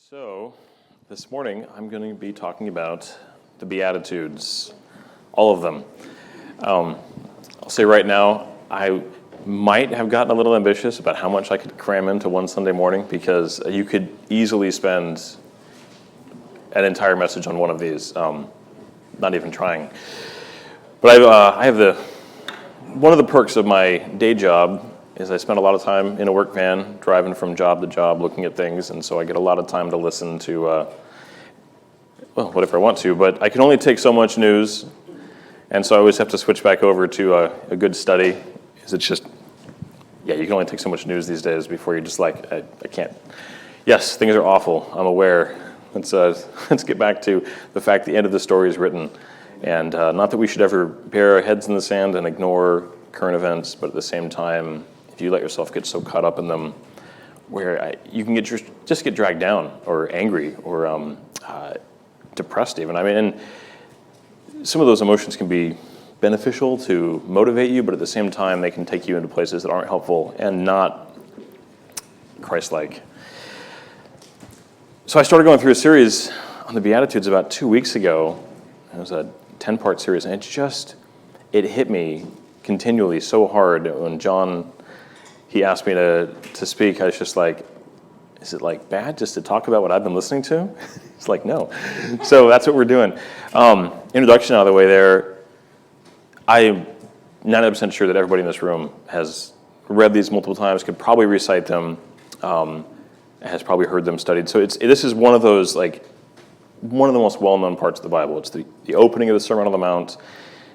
So, this morning I'm going to be talking about the Beatitudes, all of them. I'll say right now, I might have gotten a little ambitious about how much I could cram into one Sunday morning, because you could easily spend an entire message on one of these, not even trying. But I have one of the perks of my day job is I spend a lot of time in a work van, driving from job to job, looking at things, and so I get a lot of time to listen to, whatever I want to, but I can only take so much news, and so I always have to switch back over to a good study, because it's just, you can only take so much news these days before you're just like, I can't. Yes, things are awful, I'm aware. Let's get back to the fact the end of the story is written, and not that we should ever bury our heads in the sand and ignore current events, but at the same time, if you let yourself get so caught up in them, where you can just get dragged down, or angry, or depressed even. I mean, and some of those emotions can be beneficial to motivate you, but at the same time, they can take you into places that aren't helpful and not Christ-like. So I started going through a series on the Beatitudes about 2 weeks ago. It was a 10-part series, and it hit me continually so hard. When John, he asked me to speak, I was just like, is it like bad just to talk about what I've been listening to? It's like, no. So that's what we're doing. Introduction out of the way there. I'm 90% sure that everybody in this room has read these multiple times, could probably recite them, has probably heard them studied. So this is one of those, like, one of the most well-known parts of the Bible. It's the opening of the Sermon on the Mount.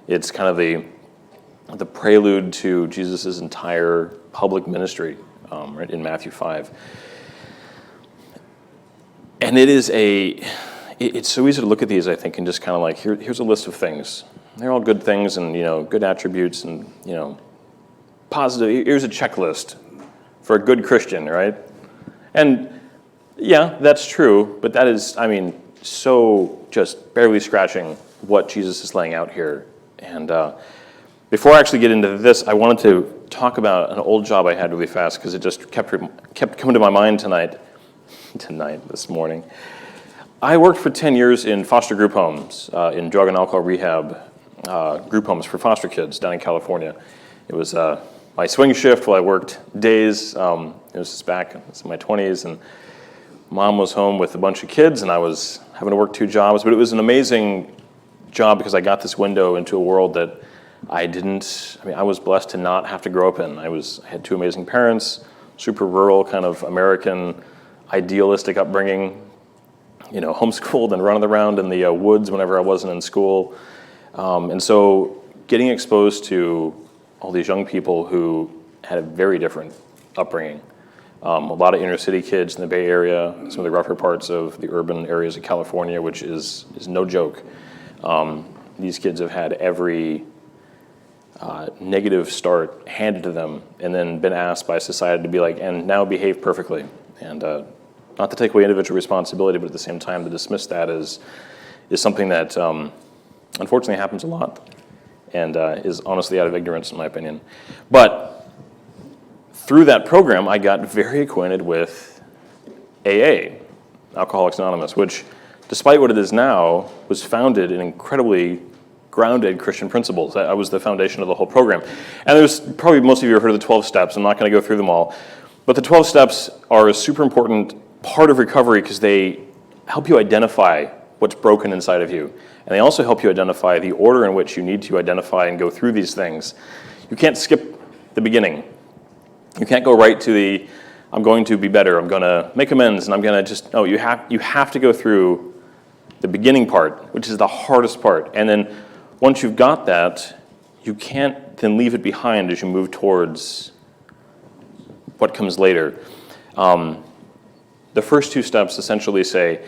It's kind of the prelude to Jesus' entire public ministry, right in Matthew 5. And it's so easy to look at these, I think, and just kind of like, here's a list of things. They're all good things and, good attributes and, positive. Here's a checklist for a good Christian, right? And yeah, that's true, but that is, so just barely scratching what Jesus is laying out here. And before I actually get into this, I wanted to talk about an old job I had really fast, because it just kept coming to my mind this morning. I worked for 10 years in foster group homes, in drug and alcohol rehab group homes for foster kids down in California. It was my swing shift while I worked days. It was just back in my 20s, and Mom was home with a bunch of kids, and I was having to work 2 jobs. But it was an amazing job because I got this window into a world that I was blessed to not have to grow up in. I had 2 amazing parents, super rural, kind of American, idealistic upbringing, homeschooled and running around in the woods whenever I wasn't in school. And so getting exposed to all these young people who had a very different upbringing. A lot of inner city kids in the Bay Area, some of the rougher parts of the urban areas of California, which is no joke. These kids have had every negative start handed to them, and then been asked by society to be like, and now behave perfectly. And not to take away individual responsibility, but at the same time to dismiss that is something that unfortunately happens a lot, and is honestly out of ignorance, in my opinion. But through that program, I got very acquainted with AA, Alcoholics Anonymous, which, despite what it is now, was founded in incredibly grounded Christian principles. That was the foundation of the whole program. And there's probably, most of you have heard of the 12 steps. I'm not going to go through them all. But the 12 steps are a super important part of recovery, because they help you identify what's broken inside of you. And they also help you identify the order in which you need to identify and go through these things. You can't skip the beginning. You can't go right to I'm going to be better, I'm going to make amends, and I'm going to no, you have to go through the beginning part, which is the hardest part. And then once you've got that, you can't then leave it behind as you move towards what comes later. The first 2 steps essentially say,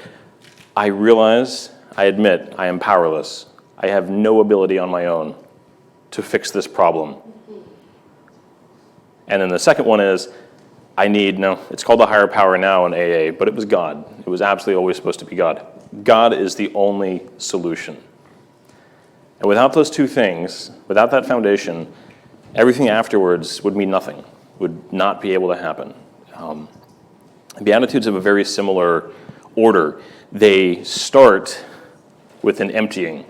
I admit I am powerless. I have no ability on my own to fix this problem. And then the second one is, it's called the higher power now in AA, but it was God. It was absolutely always supposed to be God. God is the only solution. And without those 2 things, without that foundation, everything afterwards would mean nothing, would not be able to happen. Beatitudes have a very similar order. They start with an emptying,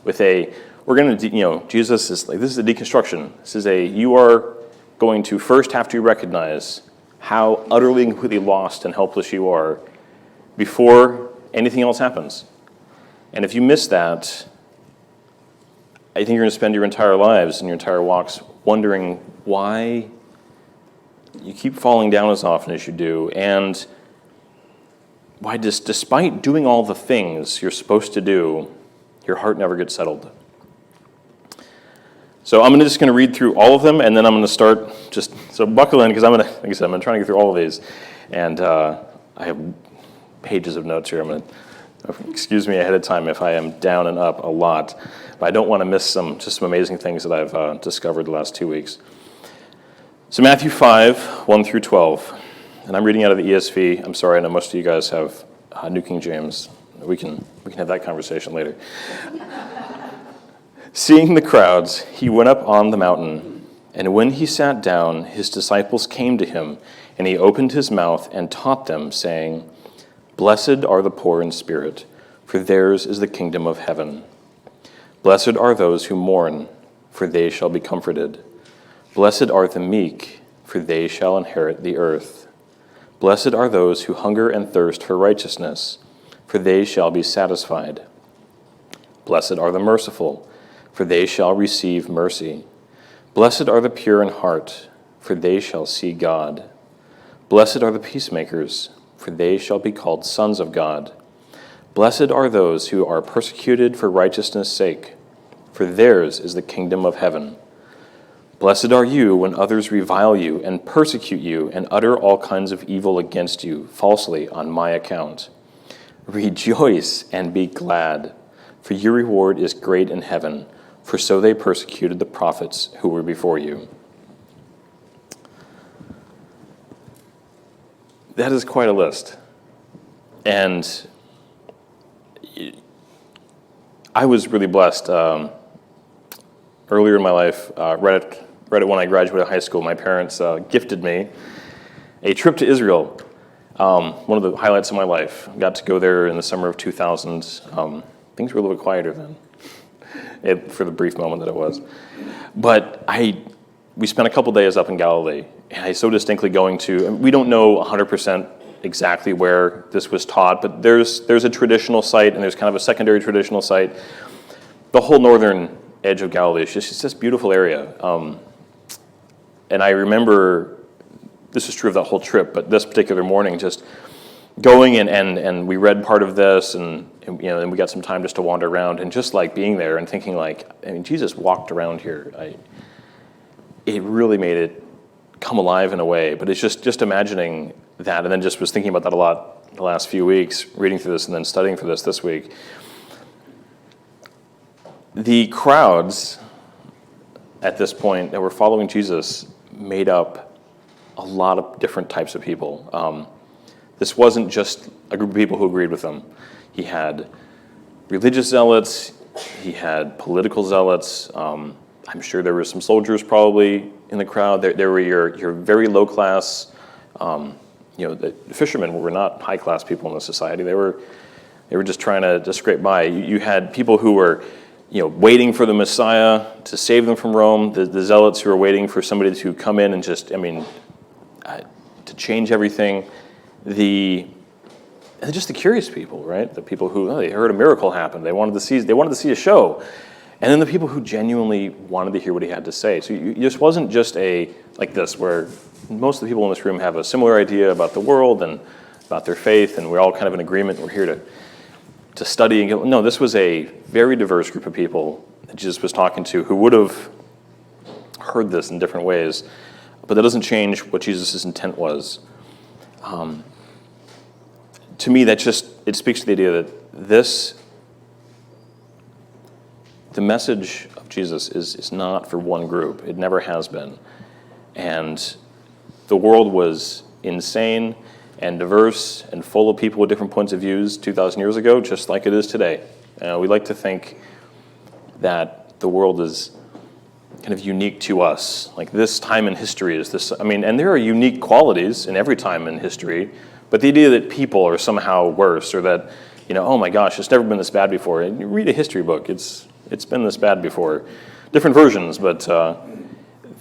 we're going to, Jesus is like, this is a deconstruction. This is you are going to first have to recognize how utterly and completely lost and helpless you are before anything else happens. And if you miss that, I think you're going to spend your entire lives and your entire walks wondering why you keep falling down as often as you do, and why despite doing all the things you're supposed to do, your heart never gets settled. So I'm just going to read through all of them, and then I'm going to start so buckle in, because I'm going to try to get through all of these. And I have pages of notes here. Excuse me ahead of time if I am down and up a lot, but I don't want to miss some amazing things that I've discovered the last 2 weeks. So Matthew 5, 1 through 12, and I'm reading out of the ESV. I'm sorry, I know most of you guys have New King James. We can have that conversation later. Seeing the crowds, he went up on the mountain, and when he sat down, his disciples came to him, and he opened his mouth and taught them, saying, "Blessed are the poor in spirit, for theirs is the kingdom of heaven. Blessed are those who mourn, for they shall be comforted. Blessed are the meek, for they shall inherit the earth. Blessed are those who hunger and thirst for righteousness, for they shall be satisfied. Blessed are the merciful, for they shall receive mercy. Blessed are the pure in heart, for they shall see God. Blessed are the peacemakers, for they shall be called sons of God. Blessed are those who are persecuted for righteousness' sake, for theirs is the kingdom of heaven. Blessed are you when others revile you and persecute you and utter all kinds of evil against you falsely on my account. Rejoice and be glad, for your reward is great in heaven, for so they persecuted the prophets who were before you." That is quite a list. And I was really blessed. Earlier in my life, right at when I graduated high school, my parents gifted me a trip to Israel. One of the highlights of my life. I got to go there in the summer of 2000. Things were a little bit quieter then, for the brief moment that it was. But we spent a couple days up in Galilee, and I so distinctly we don't know 100% exactly where this was taught, but there's a traditional site, and there's kind of a secondary traditional site. The whole northern edge of Galilee is just this beautiful area. And I remember, this is true of that whole trip, but this particular morning, just going and we read part of this, and we got some time just to wander around, and just like being there and thinking Jesus walked around here. It really made it come alive in a way, but it's just imagining that, and then just was thinking about that a lot the last few weeks, reading through this and then studying for this week. The crowds at this point that were following Jesus made up a lot of different types of people. This wasn't just a group of people who agreed with him. He had religious zealots, he had political zealots. I'm sure there were some soldiers probably in the crowd. There were your very low class. The fishermen were not high class people in the society. They were just trying to scrape by. You had people who were waiting for the Messiah to save them from Rome. The zealots who were waiting for somebody to come in and to change everything. Just the curious people, right? The people who they heard a miracle happen. They wanted to see a show. And then the people who genuinely wanted to hear what he had to say. So this wasn't just like this, where most of the people in this room have a similar idea about the world and about their faith, and we're all kind of in agreement. We're here to study and go. No, this was a very diverse group of people that Jesus was talking to who would have heard this in different ways, but that doesn't change what Jesus' intent was. To me, it speaks to the idea that the message of Jesus is not for one group. It never has been. And the world was insane and diverse and full of people with different points of views 2,000 years ago, just like it is today. We like to think that the world is kind of unique to us. Like this time in history is this, and there are unique qualities in every time in history, But the idea that people are somehow worse, or that, oh my gosh, it's never been this bad before. And you read a history book, it's been this bad before. Different versions, but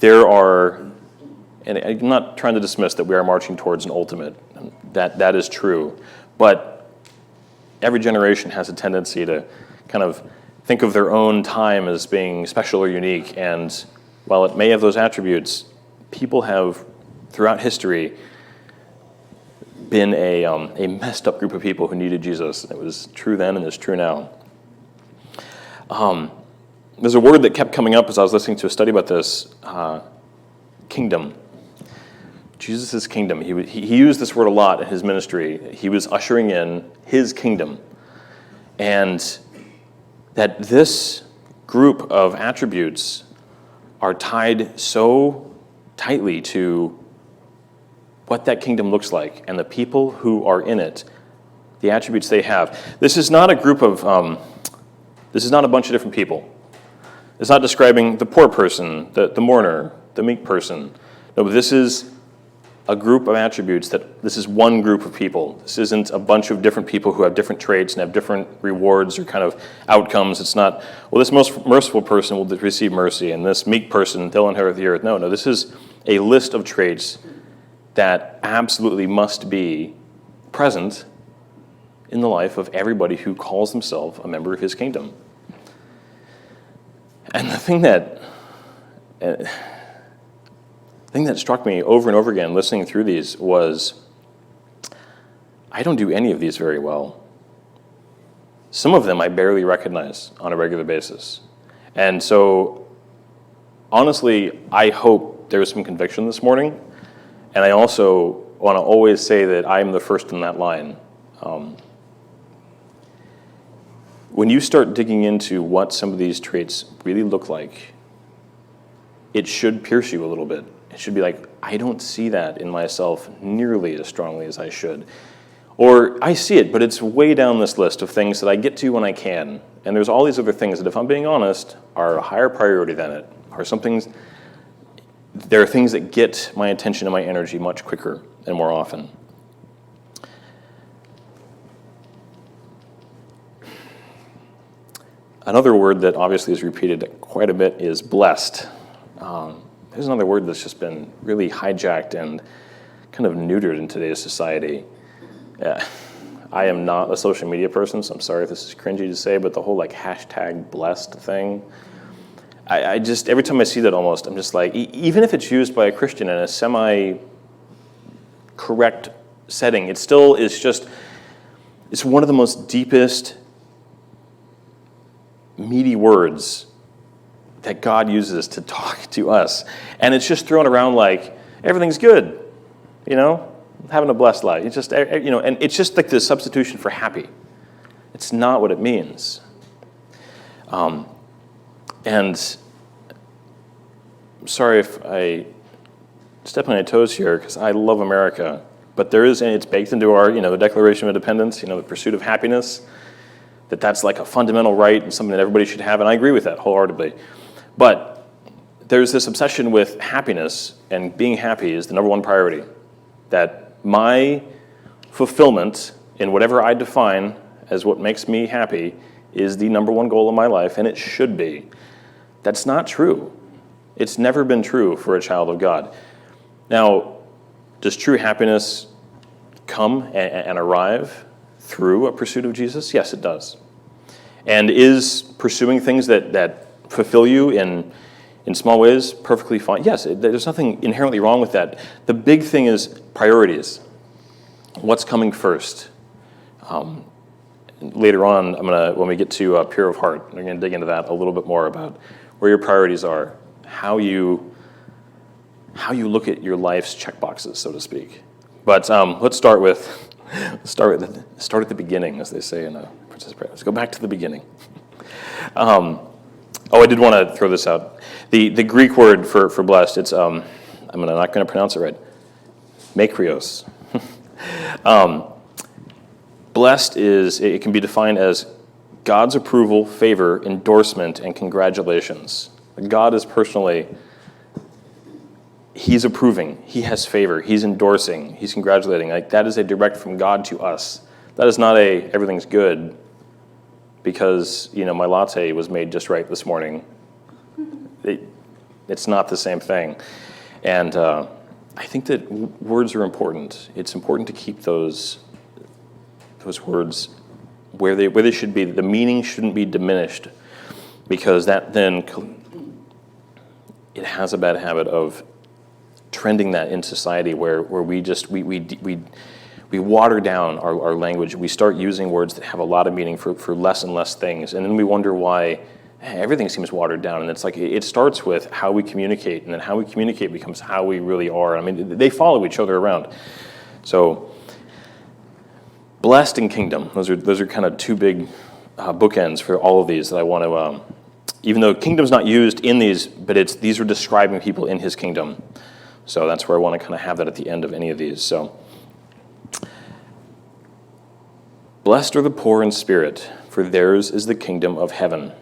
there are, and I'm not trying to dismiss that we are marching towards an ultimate. That is true. But every generation has a tendency to kind of think of their own time as being special or unique. And while it may have those attributes, people have, throughout history, been a messed up group of people who needed Jesus. It was true then and it's true now. There's a word that kept coming up as I was listening to a study about this, kingdom. Jesus' kingdom. He used this word a lot in his ministry. He was ushering in his kingdom. And that this group of attributes are tied so tightly to what that kingdom looks like and the people who are in it, the attributes they have. This is not a group of, this is not a bunch of different people. It's not describing the poor person, the mourner, the meek person. No, but this is a group of attributes this is one group of people. This isn't a bunch of different people who have different traits and have different rewards or kind of outcomes. It's not, well, this most merciful person will receive mercy and this meek person, they'll inherit the earth. No, this is a list of traits that absolutely must be present in the life of everybody who calls themselves a member of his kingdom. And the thing that struck me over and over again listening through these was, I don't do any of these very well. Some of them I barely recognize on a regular basis. And so, honestly, I hope there was some conviction this morning. And I also want to always say that I'm the first in that line. When you start digging into what some of these traits really look like, it should pierce you a little bit. It should be like, I don't see that in myself nearly as strongly as I should. Or I see it, but it's way down this list of things that I get to when I can. And there's all these other things that, if I'm being honest, are a higher priority than it. There are things that get my attention and my energy much quicker and more often. Another word that obviously is repeated quite a bit is blessed. There's another word that's just been really hijacked and kind of neutered in today's society. I am not a social media person, so I'm sorry if this is cringy to say, but the whole hashtag blessed thing, I just, every time I see that almost, I'm just like, even if it's used by a Christian in a semi-correct setting, it still is just, it's one of the most deepest, meaty words that God uses to talk to us. And it's just thrown around like, everything's good, having a blessed life. It's just, and it's just like the substitution for happy. It's not what it means. And I'm sorry if I step on my toes here, because I love America, but there is, and it's baked into our, the Declaration of Independence, the pursuit of happiness, that's like a fundamental right and something that everybody should have, and I agree with that wholeheartedly. But there's this obsession with happiness, and being happy is the number one priority. That my fulfillment in whatever I define as what makes me happy is the number one goal of my life, and it should be. That's not true. It's never been true for a child of God. Now, does true happiness come and arrive through a pursuit of Jesus? Yes, it does. And is pursuing things that fulfill you in small ways perfectly fine? Yes, there's nothing inherently wrong with that. The big thing is priorities. What's coming first? Later on, when we get to pure of heart, I'm going to dig into that a little bit more about where your priorities are, how you look at your life's checkboxes, so to speak. But let's start at the beginning, as they say in Princess Prayer. Let's go back to the beginning. I did want to throw this out. The Greek word for blessed, it's I'm not going to pronounce it right. Makrios. Blessed it can be defined as God's approval, favor, endorsement, and congratulations. God is personally, he's approving, he has favor, he's endorsing, he's congratulating. Like, that is a direct from God to us. That is not everything's good because, my latte was made just right this morning. It's not the same thing. And I think that words are important. It's important to keep those words where they should be. The meaning shouldn't be diminished, because that then it has a bad habit of trending that in society where we water down our language. We start using words that have a lot of meaning for less and less things, and then we wonder why everything seems watered down. And it's like, it starts with how we communicate, and then how we communicate becomes how we really are. I mean, they follow each other around. So blessed and kingdom, those are kind of two big bookends for all of these that I want to, even though kingdom's not used in these, but these are describing people in his kingdom. So that's where I want to kind of have that at the end of any of these. So, blessed are the poor in spirit, for theirs is the kingdom of heaven.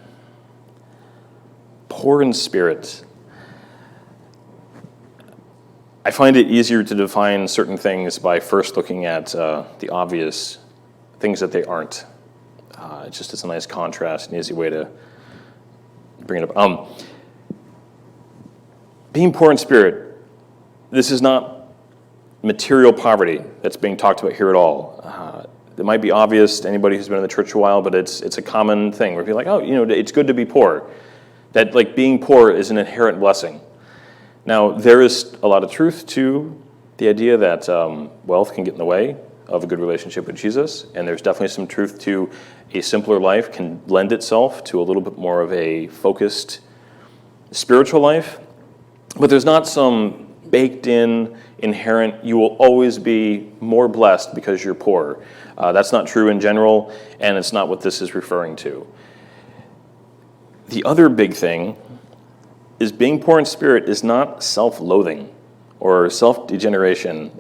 Poor in spirit. I find it easier to define certain things by first looking at the obvious things that they aren't. It's a nice contrast, an easy way to bring it up. Being poor in spirit, this is not material poverty that's being talked about here at all. It might be obvious to anybody who's been in the church a while, but it's a common thing where people are like, it's good to be poor. That, like, being poor is an inherent blessing. Now, there is a lot of truth to the idea that wealth can get in the way of a good relationship with Jesus, and there's definitely some truth to a simpler life can lend itself to a little bit more of a focused spiritual life. But there's not some baked in, inherent, you will always be more blessed because you're poor. That's not true in general, and it's not what this is referring to. The other big thing is being poor in spirit is not self-loathing or self-degeneration.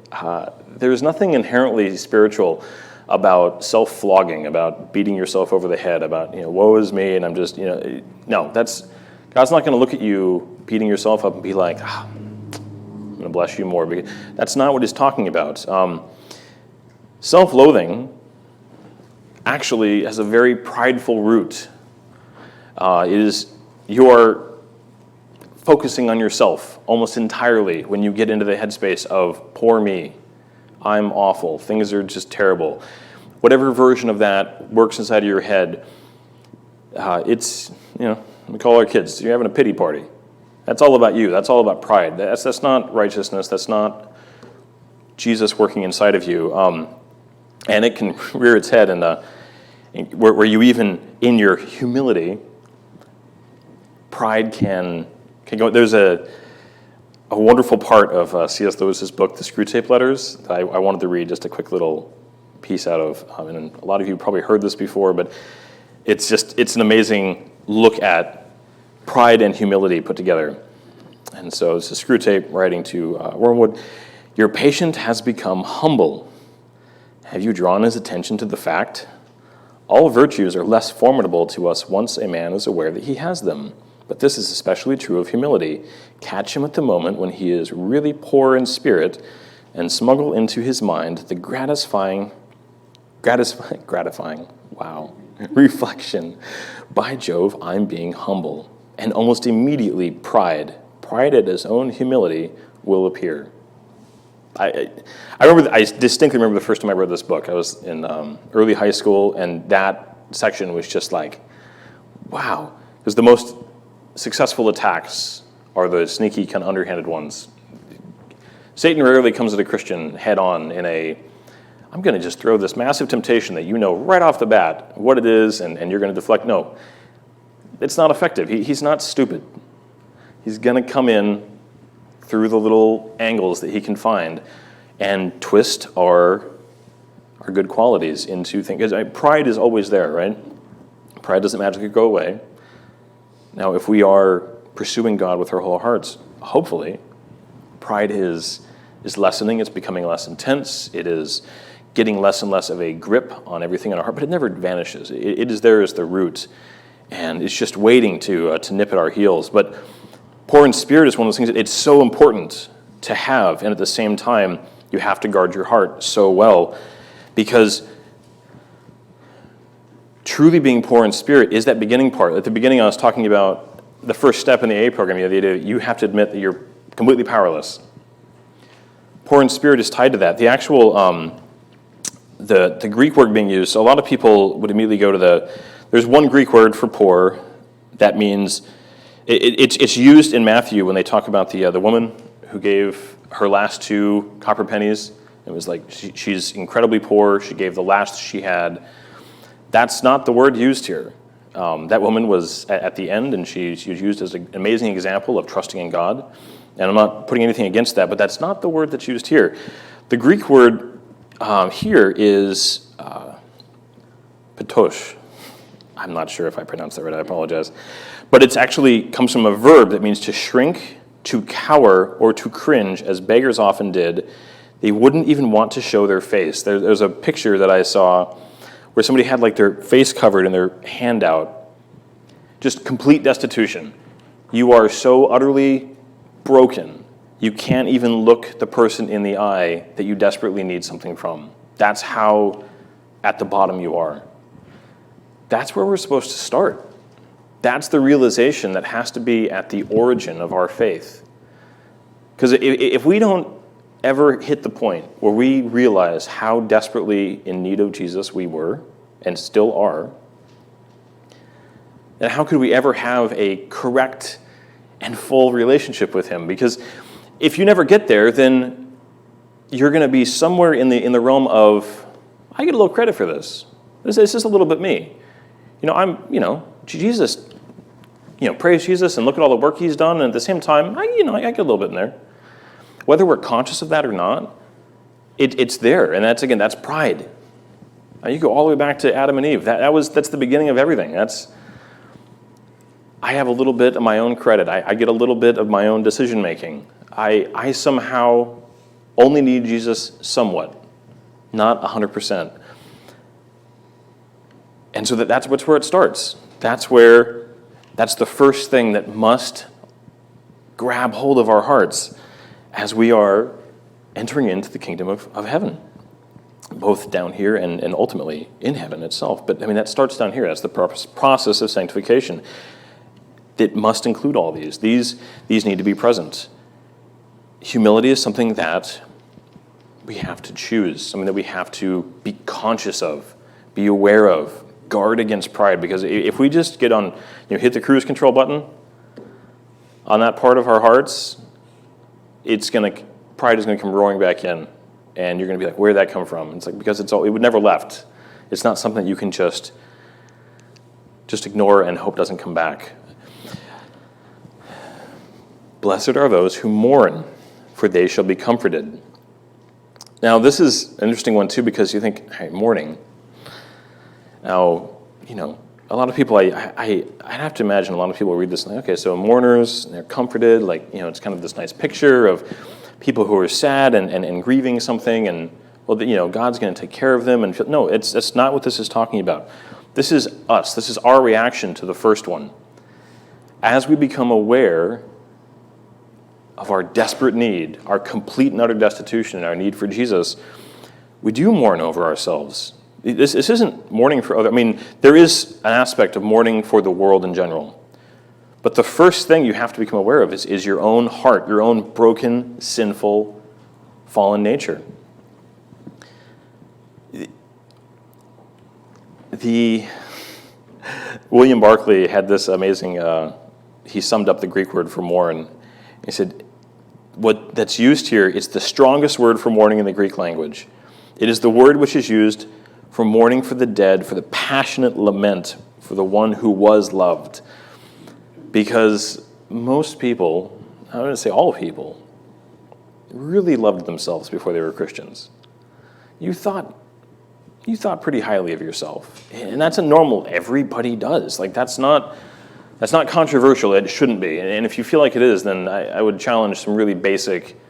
There's nothing inherently spiritual about self-flogging, about beating yourself over the head, about, woe is me, and I'm just, no, God's not going to look at you beating yourself up and be like, I'm going to bless you more. Because that's not what he's talking about. Self-loathing actually has a very prideful root. You're focusing on yourself almost entirely when you get into the headspace of poor me, I'm awful, things are just terrible. Whatever version of that works inside of your head, we call our kids, you're having a pity party. That's all about you. That's all about pride. That's not righteousness. That's not Jesus working inside of you. And it can rear its head where you even, in your humility, pride can go. There's a wonderful part of C.S. Lewis's book, The Screwtape Letters, that I wanted to read just a quick little piece out of. And a lot of you probably heard this before, but it's an amazing look at pride and humility put together. And so it's a Screwtape writing to Wormwood. Your patient has become humble. Have you drawn his attention to the fact? All virtues are less formidable to us once a man is aware that he has them. But this is especially true of humility. Catch him at the moment when he is really poor in spirit and smuggle into his mind the gratifying, reflection. By Jove, I'm being humble. And almost immediately pride at his own humility will appear. I distinctly remember the first time I read this book. I was in early high school, and that section was just like, wow. Because the most successful attacks are the sneaky, kind of underhanded ones. Satan rarely comes at a Christian head on I'm going to just throw this massive temptation that you know right off the bat what it is, and you're going to deflect. No, it's not effective. He's not stupid. He's going to come in through the little angles that he can find and twist our good qualities into things. Pride is always there, right? Pride doesn't magically go away. Now, if we are pursuing God with our whole hearts, hopefully, pride is lessening. It's becoming less intense. It is getting less and less of a grip on everything in our heart, but it never vanishes. It is there as the root, and it's just waiting to nip at our heels. But poor in spirit is one of those things that it's so important to have, and at the same time, you have to guard your heart so well, because truly being poor in spirit is that beginning part. At the beginning, I was talking about the first step in the AA program. The idea you have to admit that you're completely powerless. Poor in spirit is tied to that. The actual, the Greek word being used, so a lot of people would immediately go to there's one Greek word for poor that means, it's used in Matthew when they talk about the woman who gave her last 2 copper pennies. It was like she's incredibly poor. She gave the last she had. That's not the word used here. That woman was at the end, and she was used as an amazing example of trusting in God. And I'm not putting anything against that, but that's not the word that's used here. The Greek word here is patosh. I'm not sure if I pronounced that right. I apologize. But it actually comes from a verb that means to shrink, to cower, or to cringe, as beggars often did. They wouldn't even want to show their face. There's a picture that I saw where somebody had like their face covered and their hand out. Just complete destitution. You are so utterly broken, you can't even look the person in the eye that you desperately need something from. That's how at the bottom you are. That's where we're supposed to start. That's the realization that has to be at the origin of our faith. Because if we don't ever hit the point where we realize how desperately in need of Jesus we were and still are, then how could we ever have a correct and full relationship with him? Because if you never get there, then you're going to be somewhere in the realm of, I get a little credit for this. This is a little bit me. Jesus, praise Jesus and look at all the work he's done, and at the same time, I get a little bit in there. Whether we're conscious of that or not, it's there, and that's pride. You go all the way back to Adam and Eve. That's the beginning of everything. I have a little bit of my own credit. I get a little bit of my own decision making. I somehow only need Jesus somewhat, not 100%. And so that's where it starts. That's the first thing that must grab hold of our hearts as we are entering into the kingdom of heaven, both down here and ultimately in heaven itself. But that starts down here. That's the process of sanctification. It must include all these. These need to be present. Humility is something that we have to choose, something that we have to be conscious of, be aware of, guard against pride. Because if we just get on, hit the cruise control button on that part of our hearts, pride is going to come roaring back in, and you're going to be like, where did that come from? It's like, because it would never left. It's not something that you can just ignore and hope doesn't come back. Blessed are those who mourn, for they shall be comforted. Now, this is an interesting one, too, because you think, hey, mourning. Now, a lot of people, I have to imagine a lot of people read this and okay, so mourners, they're comforted, it's kind of this nice picture of people who are sad and grieving something, and, God's going to take care of them. And no, that's not what this is talking about. This is us. This is our reaction to the first one. As we become aware of our desperate need, our complete and utter destitution, and our need for Jesus, we do mourn over ourselves. This isn't mourning for other. There is an aspect of mourning for the world in general. But the first thing you have to become aware of is your own heart, your own broken, sinful, fallen nature. William Barclay had this amazing, he summed up the Greek word for mourn. He said, what that's used here, it's the strongest word for mourning in the Greek language. It is the word which is used for mourning for the dead, for the passionate lament for the one who was loved. Because most people, I wouldn't say all people, really loved themselves before they were Christians. You thought pretty highly of yourself. And that's a normal, everybody does. That's not controversial. It shouldn't be. And if you feel like it is, then I would challenge some really basic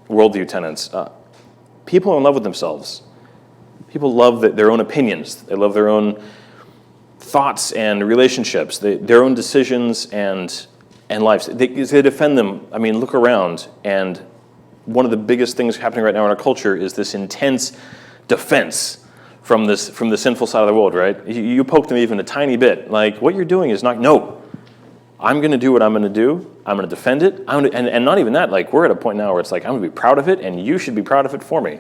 worldview tenets. People are in love with themselves. People love their own opinions. They love their own thoughts and relationships, their own decisions and lives. They defend them. Look around, and one of the biggest things happening right now in our culture is this intense defense from the sinful side of the world, right? You poked them even a tiny bit. Like, what you're doing is not, no, I'm going to do what I'm going to do. I'm going to defend it. And not even that. Like, we're at a point now where it's like, I'm going to be proud of it, and you should be proud of it for me.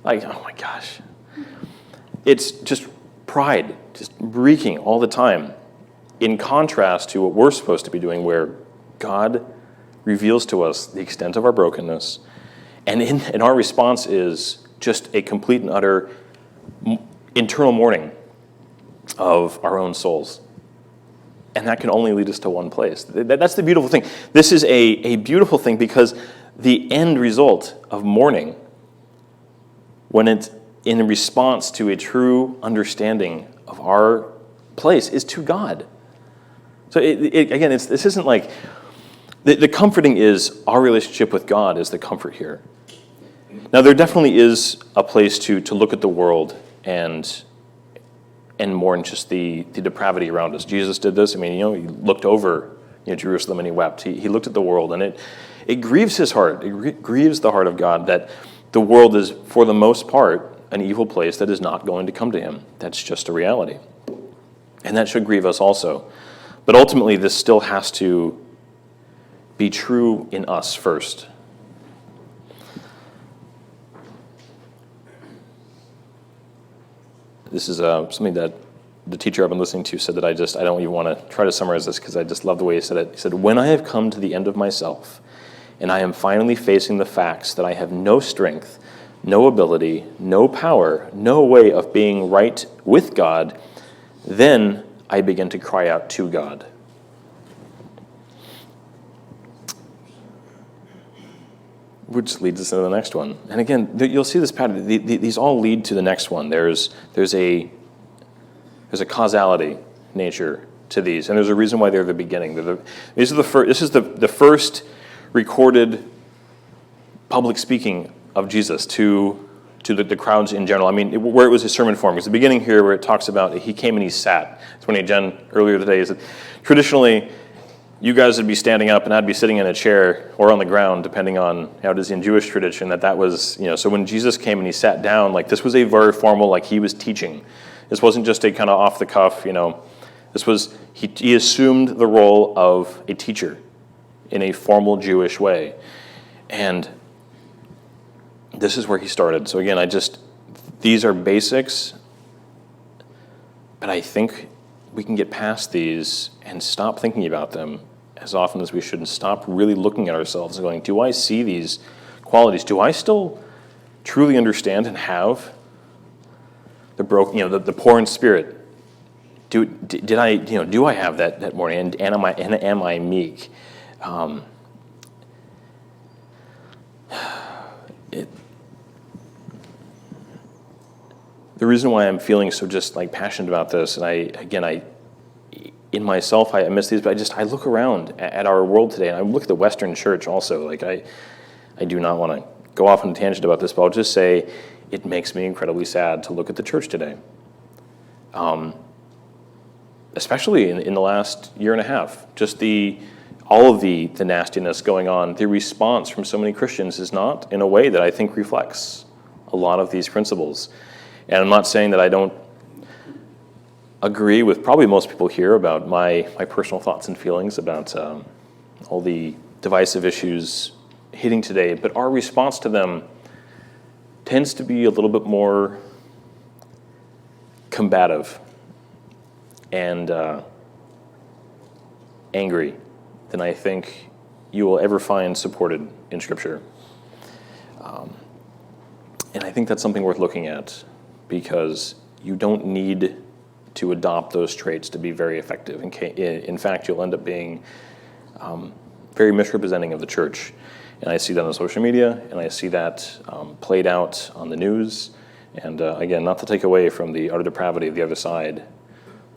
Like, oh my gosh. It's just pride, just reeking all the time, in contrast to what we're supposed to be doing, where God reveals to us the extent of our brokenness, and our response is just a complete and utter internal mourning of our own souls. And that can only lead us to one place. That's the beautiful thing. This is a beautiful thing because the end result of mourning, when it's in response to a true understanding of our place, is to God. So again, this isn't like, the comforting is our relationship with God is the comfort here. Now, there definitely is a place to look at the world and mourn just the depravity around us. Jesus did this. I mean, he looked over Jerusalem and he wept. He looked at the world, and it grieves his heart. It grieves the heart of God that the world is, for the most part, an evil place that is not going to come to him. That's just a reality. And that should grieve us also. But ultimately, this still has to be true in us first. This is something that the teacher I've been listening to said that I don't even want to try to summarize this because I just love the way he said it. He said, when I have come to the end of myself and I am finally facing the facts that I have no strength, no ability, no power, no way of being right with God, then I begin to cry out to God. Which leads us into the next one. And again, you'll see this pattern. These all lead to the next one. There's a causality nature to these, and there's a reason why they're the beginning. This is the first recorded public speaking of Jesus to the crowds in general. I mean, where it was his sermon form. It's the beginning here where it talks about he came and he sat. It's when Jen earlier today said, traditionally, you guys would be standing up and I'd be sitting in a chair or on the ground, depending on how it is in Jewish tradition, that was, so when Jesus came and he sat down, like this was a very formal, like he was teaching. This wasn't just a kind of off the cuff, This was, he assumed the role of a teacher in a formal Jewish way. And this is where he started. So again, these are basics, but I think we can get past these and stop thinking about them as often as we should, and stop really looking at ourselves and going, do I see these qualities? Do I still truly understand and have the broken, the poor in spirit? Do I have that morning? And am I meek? The reason why I'm feeling so just like passionate about this, and in myself, I miss these, but I look around at our world today, and I look at the Western church also. Like I do not want to go off on a tangent about this, but I'll just say it makes me incredibly sad to look at the church today. Especially in the last year and a half, just all of the nastiness going on, the response from so many Christians is not in a way that I think reflects a lot of these principles. And I'm not saying that I don't agree with probably most people here about my personal thoughts and feelings about all the divisive issues hitting today, but our response to them tends to be a little bit more combative and angry than I think you will ever find supported in Scripture. And I think that's something worth looking at, because you don't need to adopt those traits to be very effective. In fact, you'll end up being very misrepresenting of the church. And I see that on social media, and I see that played out on the news. And again, not to take away from the utter depravity of the other side,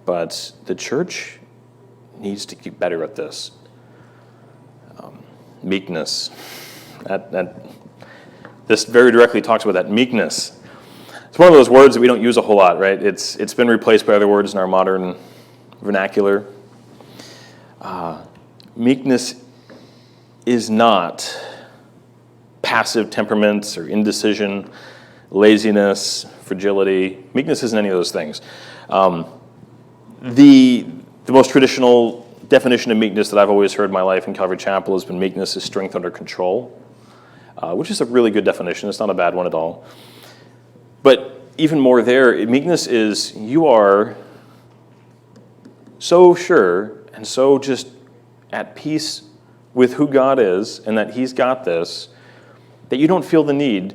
but the church needs to keep better at this. Meekness. This very directly talks about that, meekness. It's one of those words that we don't use a whole lot, right? It's been replaced by other words in our modern vernacular. Meekness is not passive temperaments or indecision, laziness, fragility. Meekness isn't any of those things. The most traditional definition of meekness that I've always heard in my life in Calvary Chapel has been meekness is strength under control, which is a really good definition. It's not a bad one at all. But even more there, meekness is you are so sure and so just at peace with who God is and that he's got this, that you don't feel the need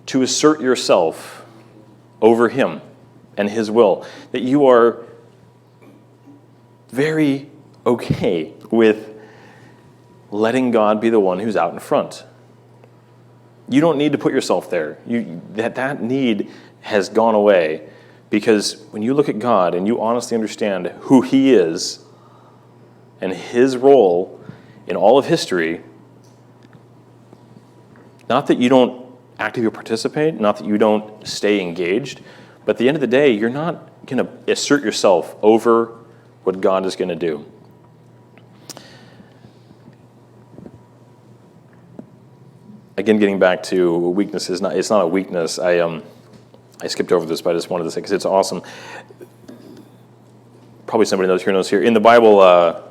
to assert yourself over him and his will, that you are very okay with letting God be the one who's out in front. You don't need to put yourself there. That need has gone away, because when you look at God and you honestly understand who he is and his role in all of history, not that you don't actively participate, not that you don't stay engaged, but at the end of the day, you're not going to assert yourself over what God is going to do. Again, getting back to weakness, it's not a weakness. I skipped over this, but I just wanted to say, because it's awesome. Probably somebody knows here. In the Bible,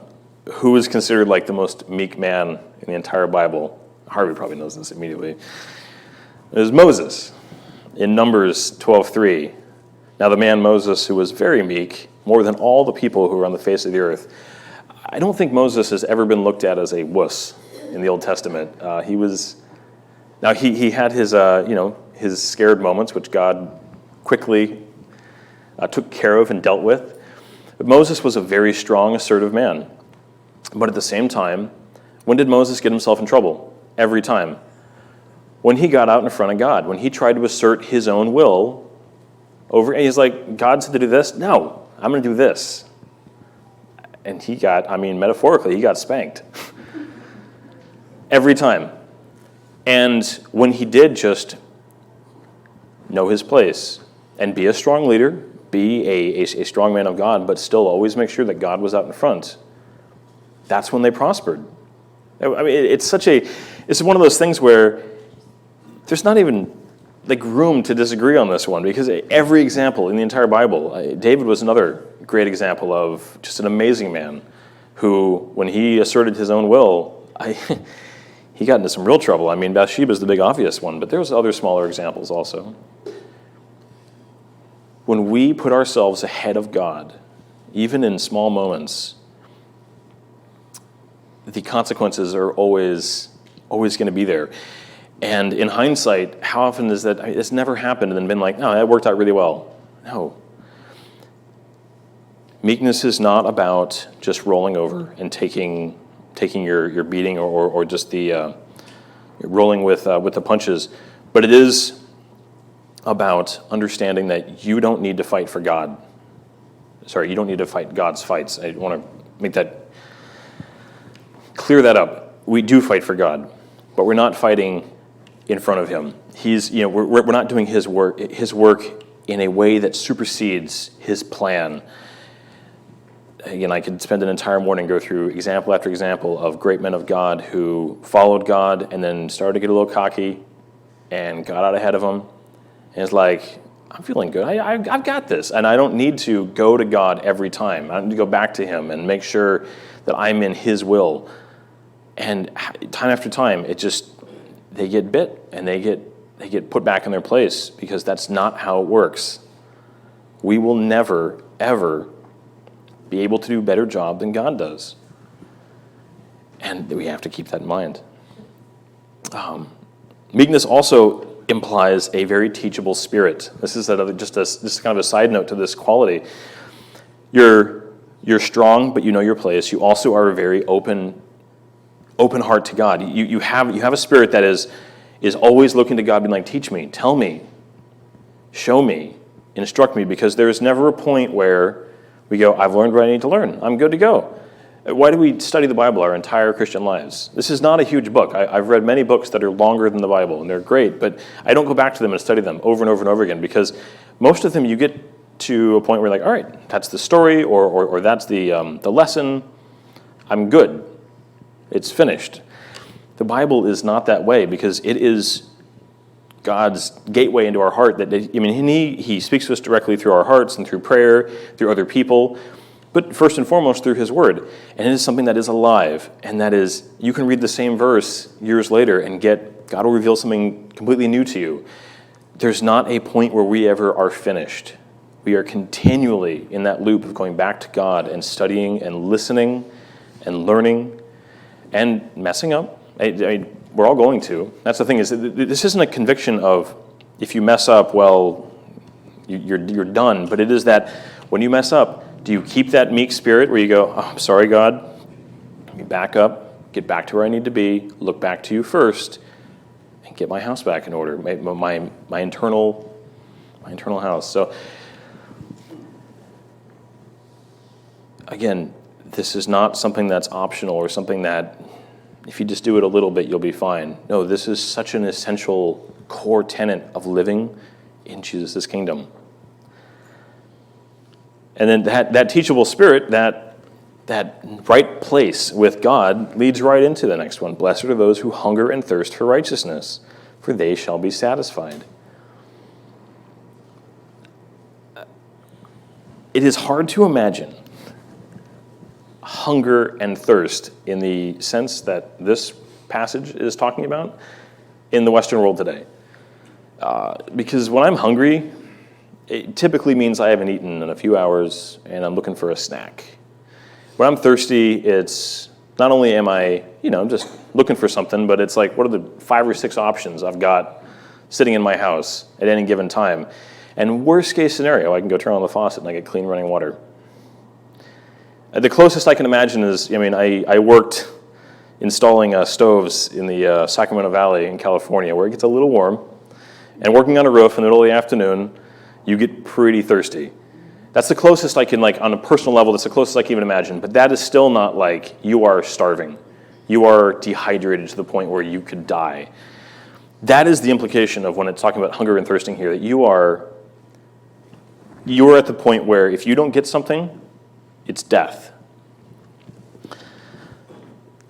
who is considered like the most meek man in the entire Bible? Harvey probably knows this immediately. It was Moses in Numbers 12:3. Now the man Moses, who was very meek, more than all the people who were on the face of the earth. I don't think Moses has ever been looked at as a wuss in the Old Testament. He had his scared moments, which God quickly took care of and dealt with. But Moses was a very strong, assertive man. But at the same time, when did Moses get himself in trouble? Every time. When he got out in front of God, when he tried to assert his own will over, and he's like, God said to do this? No, I'm going to do this. And metaphorically, he got spanked. Every time. And when he did just know his place and be a strong leader, be a strong man of God, but still always make sure that God was out in front, that's when they prospered. I mean, it's one of those things where there's not even like room to disagree on this one, because every example in the entire Bible, David was another great example of just an amazing man who, when he asserted his own will, he got into some real trouble. I mean, Bathsheba's the big obvious one, but there's other smaller examples also. When we put ourselves ahead of God, even in small moments, the consequences are always going to be there. And in hindsight, how often is that? It's never happened and then been like, no, that worked out really well. No. Meekness is not about just rolling over and taking your beating or just the rolling with the punches, but it is about understanding that you don't need to fight for God. Sorry, you don't need to fight God's fights. I want to clear that up. We do fight for God, but we're not fighting in front of him. We're not doing his work in a way that supersedes his plan. Again, I could spend an entire morning go through example after example of great men of God who followed God and then started to get a little cocky and got out ahead of him. And it's like, I'm feeling good. I've got this. And I don't need to go to God every time. I don't need to go back to him and make sure that I'm in his will. And time after time, they get bit and they get put back in their place, because that's not how it works. We will never, ever be able to do a better job than God does. And we have to keep that in mind. Meekness also implies a very teachable spirit. This is just kind of a side note to this quality. You're strong, but you know your place. You also are a very open heart to God. You have a spirit that is always looking to God, being like, teach me, tell me, show me, instruct me, because there is never a point where we go, I've learned what I need to learn. I'm good to go. Why do we study the Bible our entire Christian lives? This is not a huge book. I've read many books that are longer than the Bible, and they're great, but I don't go back to them and study them over and over and over again, because most of them you get to a point where you're like, all right, that's the story, or that's the lesson. I'm good. It's finished. The Bible is not that way because it is God's gateway into our heart. He speaks to us directly through our hearts and through prayer, through other people, but first and foremost through his word. And it is something that is alive, and that is, you can read the same verse years later and God will reveal something completely new to you. There's not a point where we ever are finished. We are continually in that loop of going back to God and studying and listening and learning and messing up. We're all going to. That's the thing, is this isn't a conviction of if you mess up, well, you're done. But it is that when you mess up, do you keep that meek spirit where you go, oh, I'm sorry, God, let me back up, get back to where I need to be, look back to you first, and get my house back in order, my internal house. So again, this is not something that's optional or something that if you just do it a little bit, you'll be fine. No, this is such an essential core tenet of living in Jesus' kingdom. And then that teachable spirit, that right place with God leads right into the next one. Blessed are those who hunger and thirst for righteousness, for they shall be satisfied. It is hard to imagine hunger and thirst in the sense that this passage is talking about in the Western world today. Because when I'm hungry, it typically means I haven't eaten in a few hours and I'm looking for a snack. When I'm thirsty, it's not only am I, I'm just looking for something, but it's like, what are the 5 or 6 options I've got sitting in my house at any given time? And worst case scenario, I can go turn on the faucet and I get clean running water. The closest I can imagine is, I worked installing stoves in the Sacramento Valley in California where it gets a little warm, and working on a roof in the middle of the afternoon, you get pretty thirsty. That's the closest I can, on a personal level, that's the closest I can even imagine, but that is still not like you are starving. You are dehydrated to the point where you could die. That is the implication of when it's talking about hunger and thirsting here, that you are at the point where if you don't get something, it's death.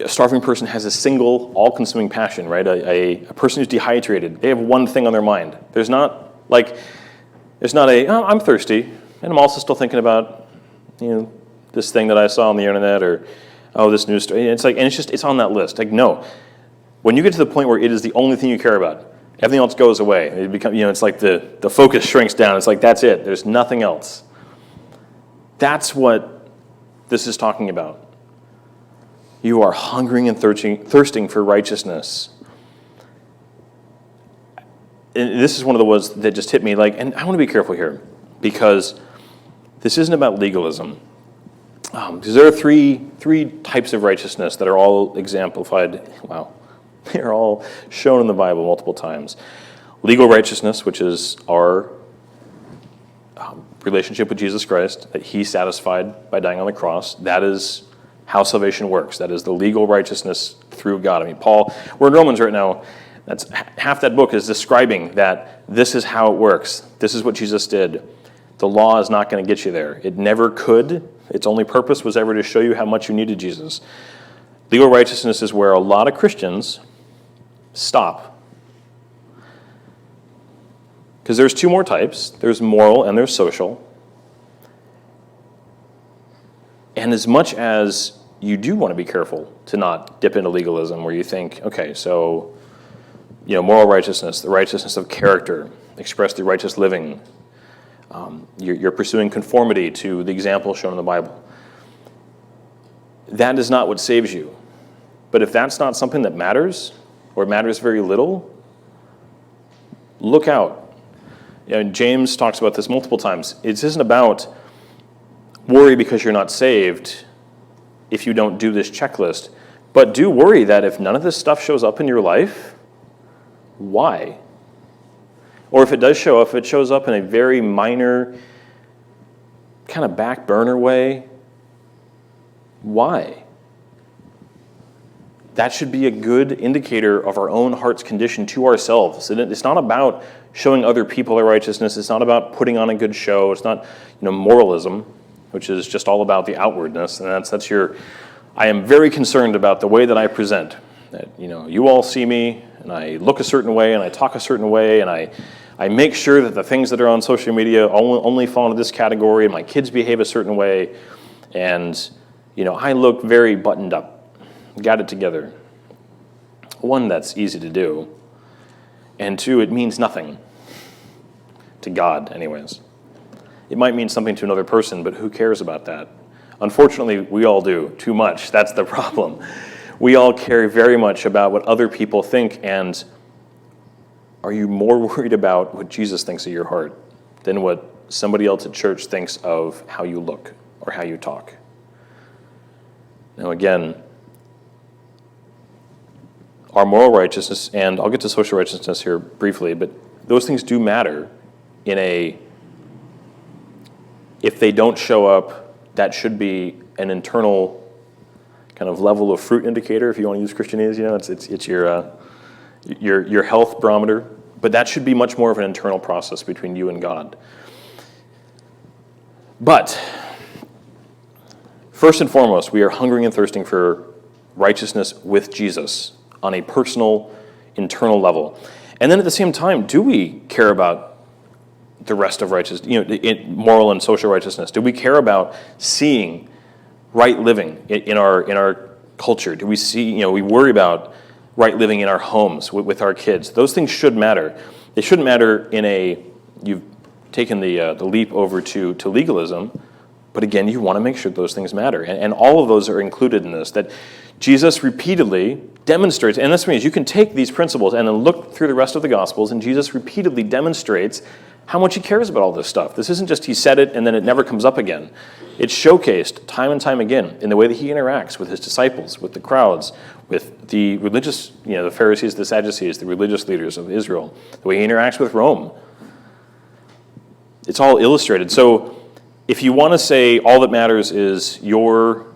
A starving person has a single, all-consuming passion, right? A person who's dehydrated, they have one thing on their mind. There's not I'm thirsty, and I'm also still thinking about, this thing that I saw on the internet, or, this news story. It's on that list. No. When you get to the point where it is the only thing you care about, everything else goes away. It becomes, it's like the focus shrinks down. It's like, that's it. There's nothing else. That's what this is talking about. You are hungering and thirsting for righteousness. And this is one of the ones that just hit me. And I want to be careful here because this isn't about legalism. Because there are three types of righteousness that are all exemplified. Wow, they are all shown in the Bible multiple times. Legal righteousness, which is our relationship with Jesus Christ, that he satisfied by dying on the cross. That is how salvation works. That is the legal righteousness through God. Paul, we're in Romans right now. That's half that book is describing that this is how it works. This is what Jesus did. The law is not going to get you there. It never could. Its only purpose was ever to show you how much you needed Jesus. Legal righteousness is where a lot of Christians stop. Because there's 2 more types. There's moral and there's social. And as much as you do want to be careful to not dip into legalism where you think, okay, so, moral righteousness, the righteousness of character, expressed through righteous living. You're pursuing conformity to the example shown in the Bible. That is not what saves you. But if that's not something that matters, or matters very little, look out. James talks about this multiple times. It isn't about worry because you're not saved if you don't do this checklist, but do worry that if none of this stuff shows up in your life, why? Or if it does show up, if it shows up in a very minor, kind of back burner way, why? That should be a good indicator of our own heart's condition to ourselves. It's not about showing other people our righteousness. It's not about putting on a good show. It's not, moralism, which is just all about the outwardness. And that's I am very concerned about the way that I present. that, you all see me, and I look a certain way, and I talk a certain way, and I make sure that the things that are on social media only fall into this category, and my kids behave a certain way, and, I look very buttoned up, got it together. One, that's easy to do, and two, it means nothing. To God, anyways. It might mean something to another person, but who cares about that? Unfortunately, we all do, too much. That's the problem. We all care very much about what other people think, and are you more worried about what Jesus thinks of your heart than what somebody else at church thinks of how you look or how you talk? Now again, our moral righteousness, and I'll get to social righteousness here briefly, but those things do matter if they don't show up, that should be an internal kind of level of fruit indicator, if you want to use Christianese, it's your health barometer, but that should be much more of an internal process between you and God. But first and foremost, we are hungering and thirsting for righteousness with Jesus on a personal, internal level. And then at the same time, do we care about the rest of righteousness, moral and social righteousness? Do we care about seeing right living in our culture? Do we see, we worry about right living in our homes with our kids? Those things should matter. They shouldn't matter you've taken the leap over to legalism, but again, you want to make sure those things matter. And all of those are included in this, that Jesus repeatedly demonstrates, and this means you can take these principles and then look through the rest of the Gospels, and Jesus repeatedly demonstrates how much he cares about all this stuff. This isn't just he said it and then it never comes up again. It's showcased time and time again in the way that he interacts with his disciples, with the crowds, with the religious, the Pharisees, the Sadducees, the religious leaders of Israel, the way he interacts with Rome. It's all illustrated. So if you want to say all that matters is your,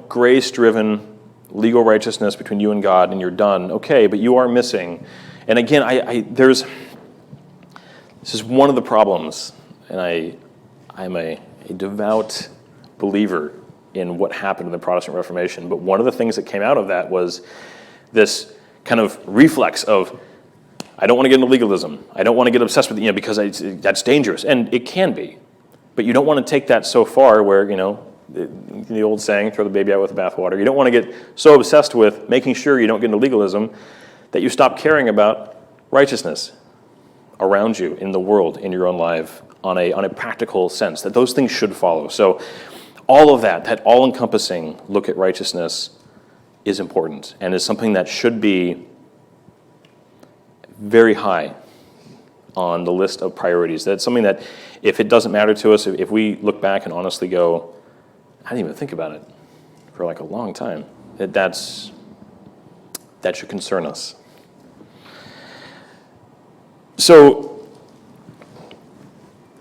grace-driven legal righteousness between you and God and you're done, okay, but you are missing. And again, this is one of the problems, and I'm a devout believer in what happened in the Protestant Reformation, but one of the things that came out of that was this kind of reflex of, I don't want to get into legalism. I don't want to get obsessed with it, because that's dangerous, and it can be. But you don't want to take that so far where, the old saying, throw the baby out with the bathwater. You don't want to get so obsessed with making sure you don't get into legalism that you stop caring about righteousness around you, in the world, in your own life, on a practical sense, that those things should follow. So all of that all-encompassing look at righteousness is important and is something that should be very high on the list of priorities. That's something that if it doesn't matter to us, if we look back and honestly go, I didn't even think about it for a long time, that should concern us. So,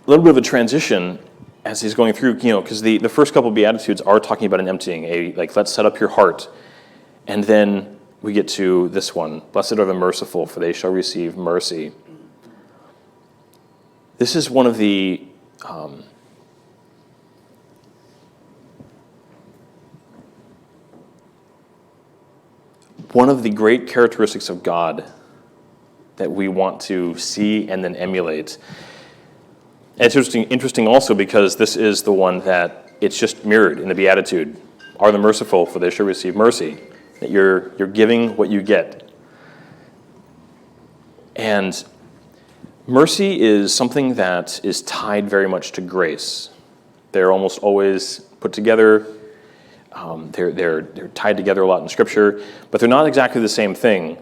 a little bit of a transition as he's going through, because the first couple of Beatitudes are talking about an emptying, let's set up your heart. And then we get to this one, blessed are the merciful, for they shall receive mercy. This is one of the great characteristics of God that we want to see and then emulate. And it's interesting also because this is the one that it's just mirrored in the Beatitude. Are the merciful, for they shall receive mercy. That you're giving what you get. And mercy is something that is tied very much to grace. They're almost always put together. They're tied together a lot in Scripture, but they're not exactly the same thing.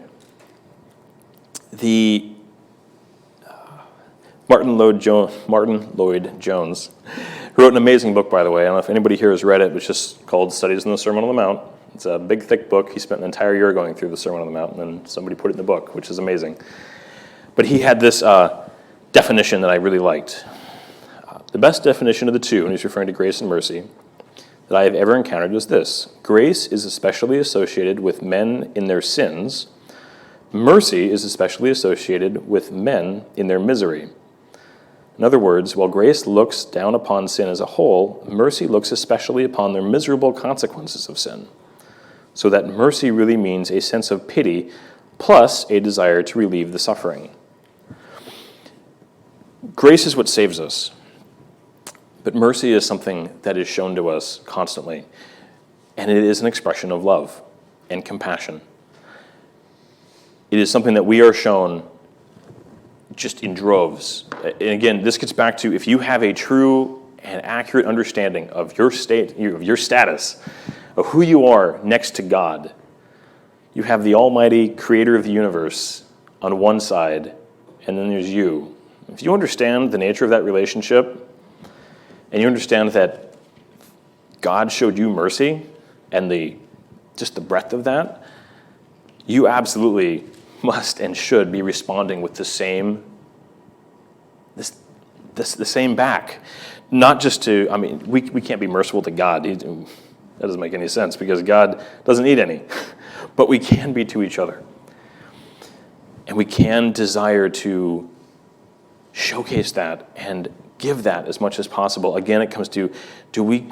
Martin Lloyd Jones, who wrote an amazing book, by the way. I don't know if anybody here has read it, but it's just called Studies on the Sermon on the Mount. It's a big, thick book. He spent an entire year going through the Sermon on the Mount, and then somebody put it in the book, which is amazing. But he had this definition that I really liked. The best definition of the two, and he's referring to grace and mercy, that I have ever encountered was this: grace is especially associated with men in their sins. Mercy is especially associated with men in their misery. In other words, while grace looks down upon sin as a whole, mercy looks especially upon their miserable consequences of sin. So that mercy really means a sense of pity plus a desire to relieve the suffering. Grace is what saves us, but mercy is something that is shown to us constantly, and it is an expression of love and compassion. It is something that we are shown just in droves. And again, this gets back to if you have a true and accurate understanding of your state, of your status, of who you are next to God, you have the almighty creator of the universe on one side, and then there's you. If you understand the nature of that relationship, and you understand that God showed you mercy, and just the breadth of that, you absolutely must and should be responding with the same back. Not just to, we can't be merciful to God. That doesn't make any sense because God doesn't need any. But we can be to each other. And we can desire to showcase that and give that as much as possible. Again, it comes to, do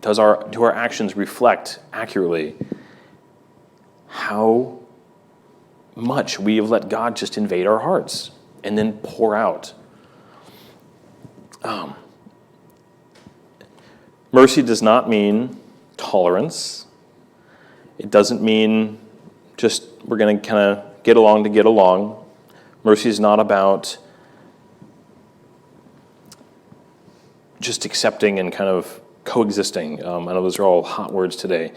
our actions reflect accurately how much we have let God just invade our hearts and then pour out? Mercy does not mean tolerance. It doesn't mean just we're going to kind of get along to get along. Mercy is not about just accepting and kind of coexisting. I know those are all hot words today.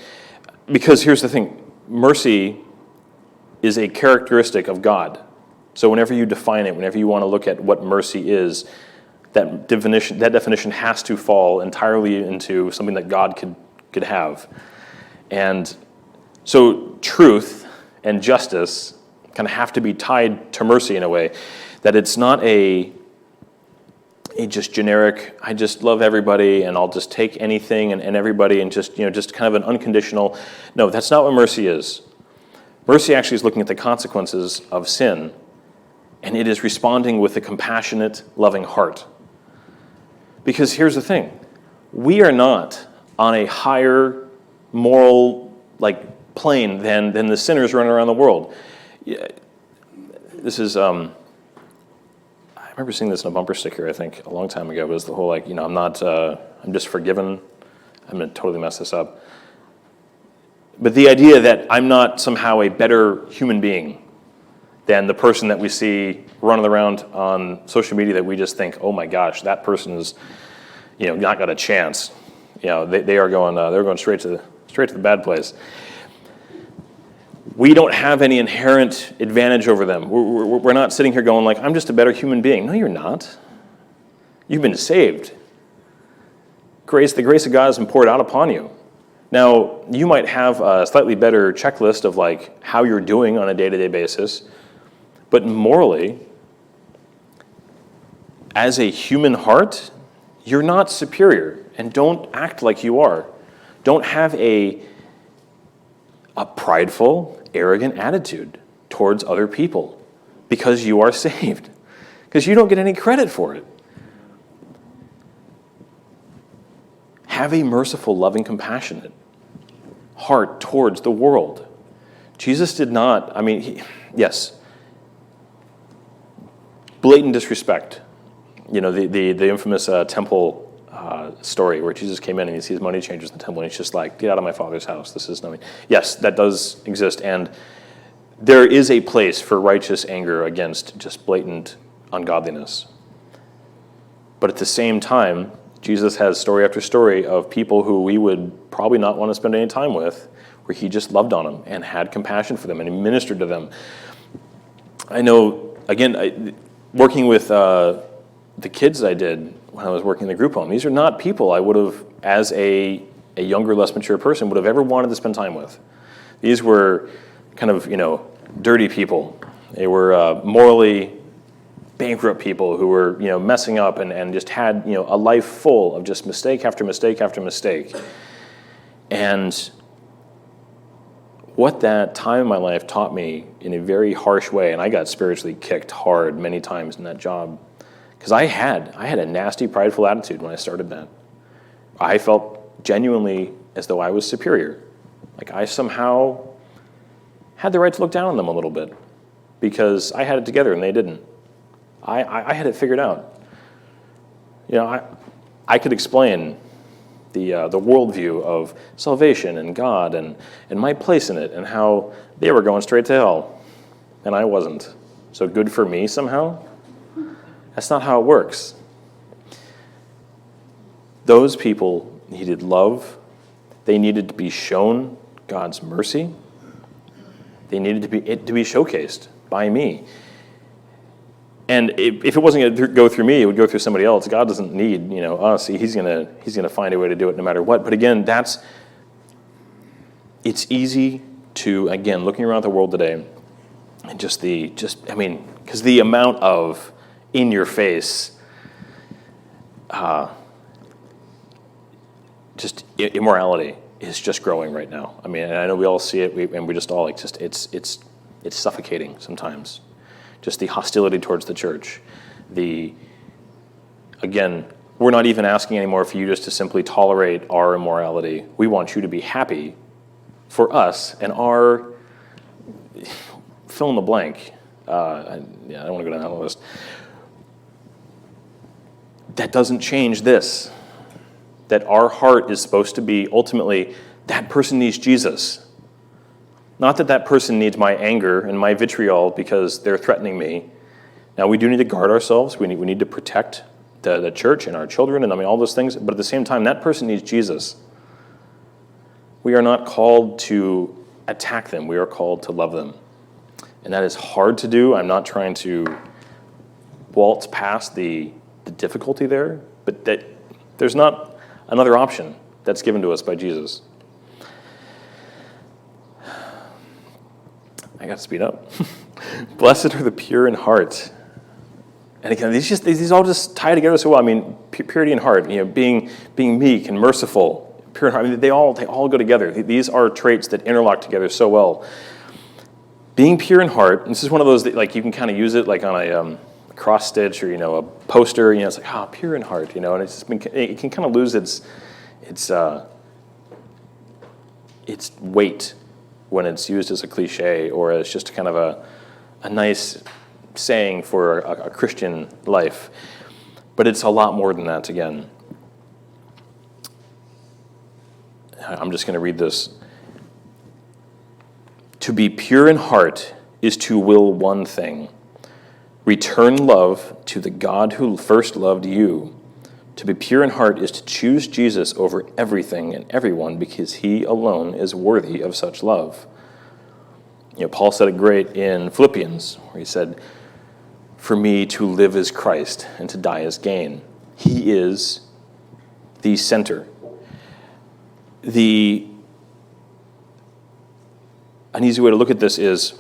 Because here's the thing. Mercy is a characteristic of God. So whenever you define it, whenever you want to look at what mercy is, that definition has to fall entirely into something that God could have. And so truth and justice kind of have to be tied to mercy in a way that it's not a just generic, I just love everybody and I'll just take anything and everybody and just kind of an unconditional. No, that's not what mercy is. Mercy actually is looking at the consequences of sin, and it is responding with a compassionate, loving heart. Because here's the thing, we are not on a higher moral plane than the sinners running around the world. This is, I remember seeing this in a bumper sticker, I think, a long time ago. It was the whole, I'm just forgiven. I'm going to totally mess this up. But the idea that I'm not somehow a better human being than the person that we see running around on social media that we just think, oh my gosh, that person is, not got a chance. They are going, they're going straight to the bad place. We don't have any inherent advantage over them. We're not sitting here going I'm just a better human being. No, you're not. You've been saved. The grace of God has been poured out upon you. Now, you might have a slightly better checklist of how you're doing on a day-to-day basis, but morally, as a human heart, you're not superior, and don't act like you are. Don't have a prideful, arrogant attitude towards other people because you are saved, because you don't get any credit for it. Have a merciful, loving, compassionate heart towards the world. Jesus did not, yes, blatant disrespect. The infamous temple story where Jesus came in and he sees money changers in the temple and he's just like, get out of my Father's house. This is nothing. Yes, that does exist. And there is a place for righteous anger against just blatant ungodliness. But at the same time, Jesus has story after story of people who we would probably not want to spend any time with, where he just loved on them and had compassion for them and he ministered to them. I know, again, working with the kids I did when I was working in the group home, these are not people I would have, as a younger, less mature person, would have ever wanted to spend time with. These were kind of, dirty people. They were morally bankrupt people who were, messing up and just had, a life full of just mistake after mistake after mistake. And what that time in my life taught me in a very harsh way, and I got spiritually kicked hard many times in that job, because I had a nasty, prideful attitude when I started that. I felt genuinely as though I was superior. Like I somehow had the right to look down on them a little bit because I had it together and they didn't. I had it figured out. You know, I could explain the worldview of salvation and God and my place in it and how they were going straight to hell and I wasn't. So good for me somehow? That's not how it works. Those people needed love. They needed to be shown God's mercy. They needed to be showcased by me. And if it wasn't going to go through me, it would go through somebody else. God doesn't need, us. He's gonna find a way to do it no matter what. But again, it's easy to, again, looking around the world today, and because the amount of in your face, just immorality is just growing right now. I mean, and I know we all see it, and we just all it's suffocating sometimes. Just the hostility towards the church. Again, we're not even asking anymore for you just to simply tolerate our immorality. We want you to be happy for us and our fill in the blank. I don't want to go down that list. That doesn't change this. That our heart is supposed to be ultimately, that person needs Jesus. Not that person needs my anger and my vitriol because they're threatening me. Now, we do need to guard ourselves. We need to protect the church and our children and all those things. But at the same time, that person needs Jesus. We are not called to attack them. We are called to love them. And that is hard to do. I'm not trying to waltz past the difficulty there. But there's not another option that's given to us by Jesus. I got to speed up. Blessed are the pure in heart. And again, these all just tie together so well. I mean, purity in heart, being meek and merciful, pure in heart. I mean, they all go together. These are traits that interlock together so well. Being pure in heart, and this is one of those that you can kind of use it like on a cross stitch or a poster. It's like pure in heart. And it can kind of lose its weight when it's used as a cliche or as just kind of a nice saying for a Christian life. But it's a lot more than that again. I'm just going to read this. To be pure in heart is to will one thing. Return love to the God who first loved you. To be pure in heart is to choose Jesus over everything and everyone because he alone is worthy of such love. Paul said it great in Philippians, where he said, "For me to live is Christ and to die is gain." He is the center. An easy way to look at this is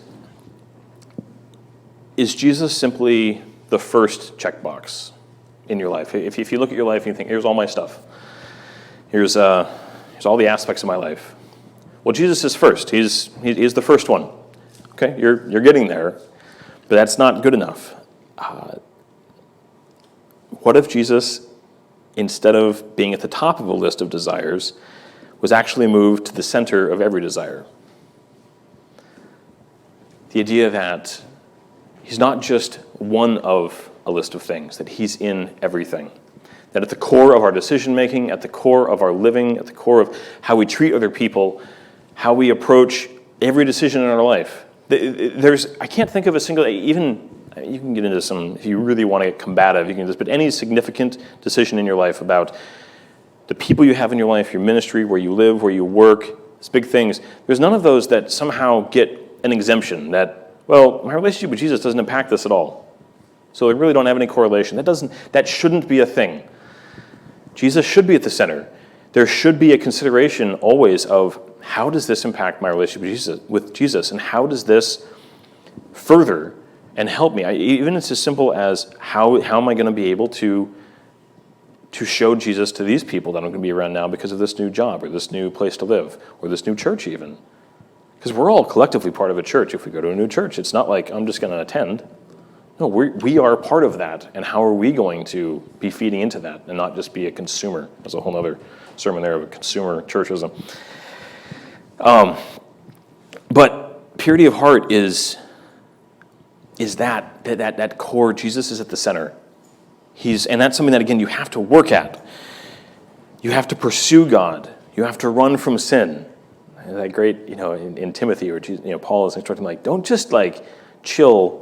Jesus simply the first checkbox in your life? If you look at your life and you think, here's all my stuff. Here's all the aspects of my life. Well, Jesus is first. He's the first one. Okay, you're getting there, but that's not good enough. What if Jesus, instead of being at the top of a list of desires, was actually moved to the center of every desire? The idea that he's not just one of a list of things, that he's in everything. That at the core of our decision-making, at the core of our living, at the core of how we treat other people, how we approach every decision in our life. I can't think of a single, even, you can get into some, if you really want to get combative, you can just, but any significant decision in your life about the people you have in your life, your ministry, where you live, where you work, these big things, there's none of those that somehow get an exemption that, well, my relationship with Jesus doesn't impact this at all. So they really don't have any correlation. That shouldn't be a thing. Jesus should be at the center. There should be a consideration always of how does this impact my relationship with Jesus, and how does this further and help me? Even it's as simple as how am I going to be able to show Jesus to these people that I'm going to be around now because of this new job or this new place to live or this new church even. Because we're all collectively part of a church if we go to a new church. It's not like I'm just going to attend. No, we are part of that, and how are we going to be feeding into that and not just be a consumer? There's a whole other sermon there of consumer churchism. But purity of heart is that core. Jesus is at the center. And that's something that, again, you have to work at. You have to pursue God. You have to run from sin. And that great, in Timothy, where Paul is instructing, don't just chill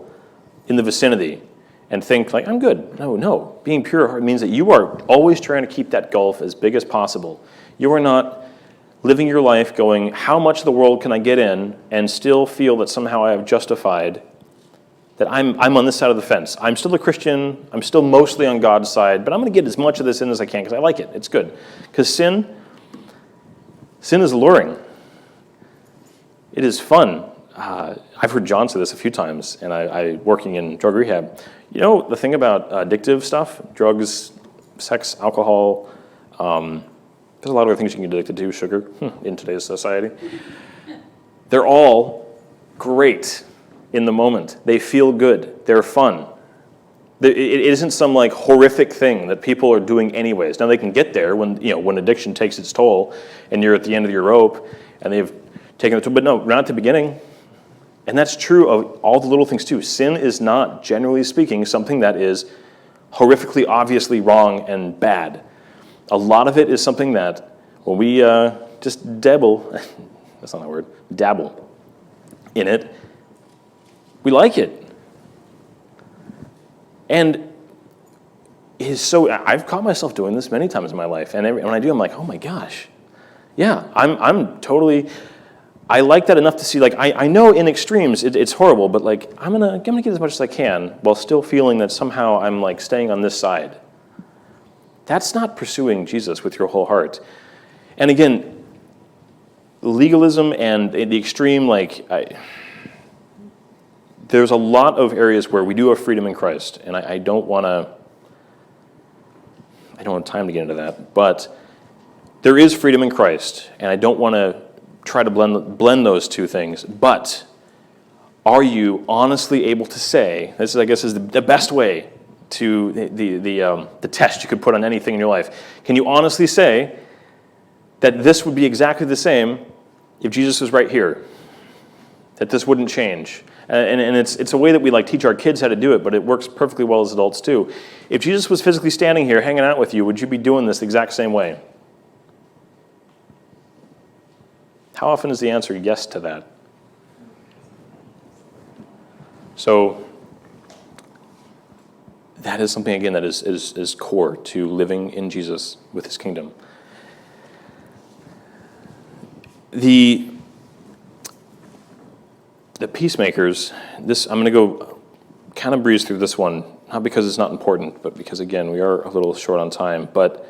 in the vicinity and think I'm good. No. Being pure of heart means that you are always trying to keep that gulf as big as possible. You are not living your life going, how much of the world can I get in and still feel that somehow I have justified that I'm on this side of the fence. I'm still a Christian. I'm still mostly on God's side, but I'm going to get as much of this in as I can because I like it. It's good. Because sin is alluring. It is fun. I've heard John say this a few times, and I working in drug rehab. The thing about addictive stuff, drugs, sex, alcohol, there's a lot of other things you can get addicted to, sugar, in today's society. They're all great in the moment. They feel good. They're fun. It isn't some horrific thing that people are doing anyways. Now they can get there when addiction takes its toll, and you're at the end of your rope, and they've taken the toll. But no, not at the beginning. And that's true of all the little things too. Sin is not, generally speaking, something that is horrifically, obviously wrong and bad. A lot of it is something that when we just dabble, that's not a word, dabble in it, we like it. And it is so, I've caught myself doing this many times in my life. And when I do, I'm like, oh my gosh. Yeah, I'm totally, I like that enough to see, I know in extremes it's horrible, but I'm gonna get as much as I can while still feeling that somehow I'm staying on this side. That's not pursuing Jesus with your whole heart. And again, legalism and the extreme, there's a lot of areas where we do have freedom in Christ, and I don't have time to get into that, but there is freedom in Christ, and I don't want to try to blend those two things, but are you honestly able to say, this is, I guess, is the best way to the test you could put on anything in your life. Can you honestly say that this would be exactly the same if Jesus was right here? That this wouldn't change? And it's a way that we teach our kids how to do it, but it works perfectly well as adults too. If Jesus was physically standing here hanging out with you, would you be doing this the exact same way? How often is the answer yes to that? So that is something, again, that is core to living in Jesus with his kingdom. The peacemakers, I'm going to go kind of breeze through this one, not because it's not important, but because, again, we are a little short on time. But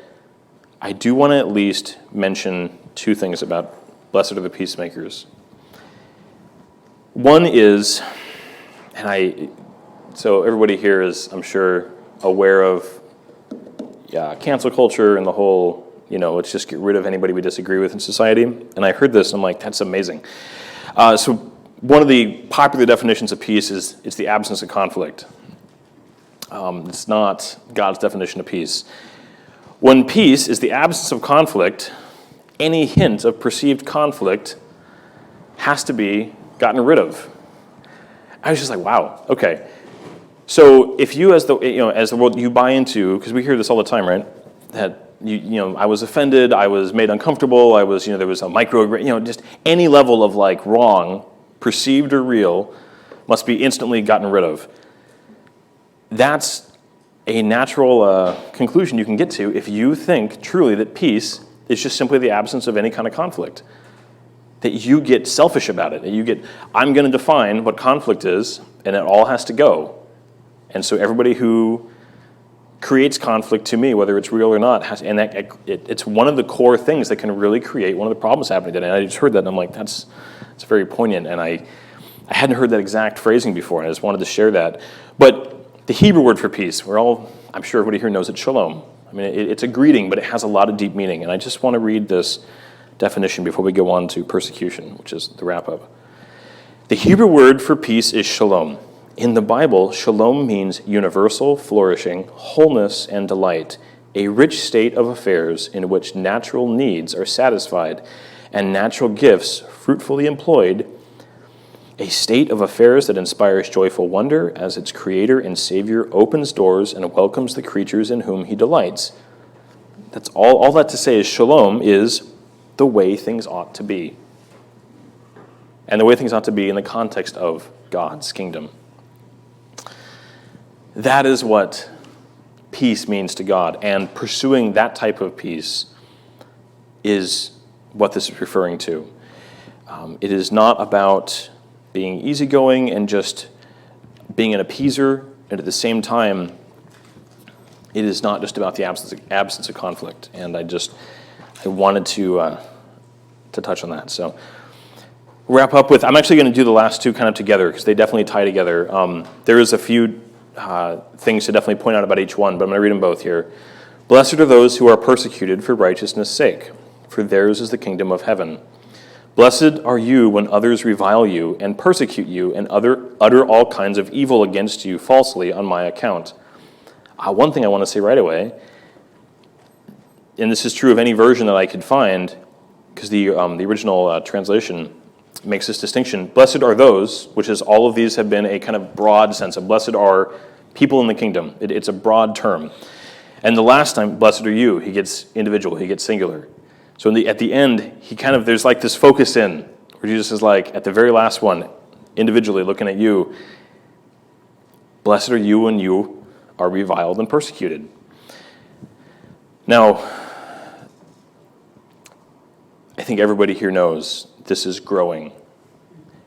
I do want to at least mention two things about blessed are the peacemakers. One is, so everybody here is, I'm sure, aware of cancel culture and the whole, let's just get rid of anybody we disagree with in society. And I heard this, and I'm like, that's amazing. So one of the popular definitions of peace is it's the absence of conflict. It's not God's definition of peace. When peace is the absence of conflict, any hint of perceived conflict has to be gotten rid of. I was just like, wow, okay. So if you, as the world, you buy into, because we hear this all the time, right? That I was offended, I was made uncomfortable, I was, there was a just any level of wrong, perceived or real, must be instantly gotten rid of. That's a natural conclusion you can get to if you think truly that peace is just simply the absence of any kind of conflict. That you get selfish about it. That I'm going to define what conflict is, and it all has to go. And so everybody who creates conflict to me, whether it's real or not, it's one of the core things that can really create one of the problems happening today. And I just heard that, and I'm like, that's very poignant. And I hadn't heard that exact phrasing before, and I just wanted to share that. But the Hebrew word for peace, I'm sure everybody here knows it, shalom. I mean, it's a greeting, but it has a lot of deep meaning. And I just want to read this definition before we go on to persecution, which is the wrap-up. The Hebrew word for peace is shalom. In the Bible, shalom means universal, flourishing, wholeness, and delight, a rich state of affairs in which natural needs are satisfied and natural gifts fruitfully employed, a state of affairs that inspires joyful wonder as its creator and savior opens doors and welcomes the creatures in whom he delights. That's all that to say is shalom is the way things ought to be. And the way things ought to be in the context of God's kingdom. That is what peace means to God, and pursuing that type of peace is what this is referring to. It is not about being easygoing and just being an appeaser, and at the same time, it is not just about the absence of conflict. And I wanted to touch on that. So wrap up with, I'm actually going to do the last two kind of together because they definitely tie together. There is a few things to definitely point out about each one, but I'm going to read them both here. Blessed are those who are persecuted for righteousness' sake, for theirs is the kingdom of heaven. Blessed are you when others revile you and persecute you and utter all kinds of evil against you falsely on my account. One thing I want to say right away, and this is true of any version that I could find, because the original translation makes this distinction. Blessed are those, which is all of these have been a kind of broad sense of blessed are people in the kingdom. It's a broad term. And the last time, blessed are you, he gets individual, he gets singular. So at the end, there's like this focus in, where Jesus is like, at the very last one, individually looking at you, blessed are you when you are reviled and persecuted. Now, I think everybody here knows this is growing.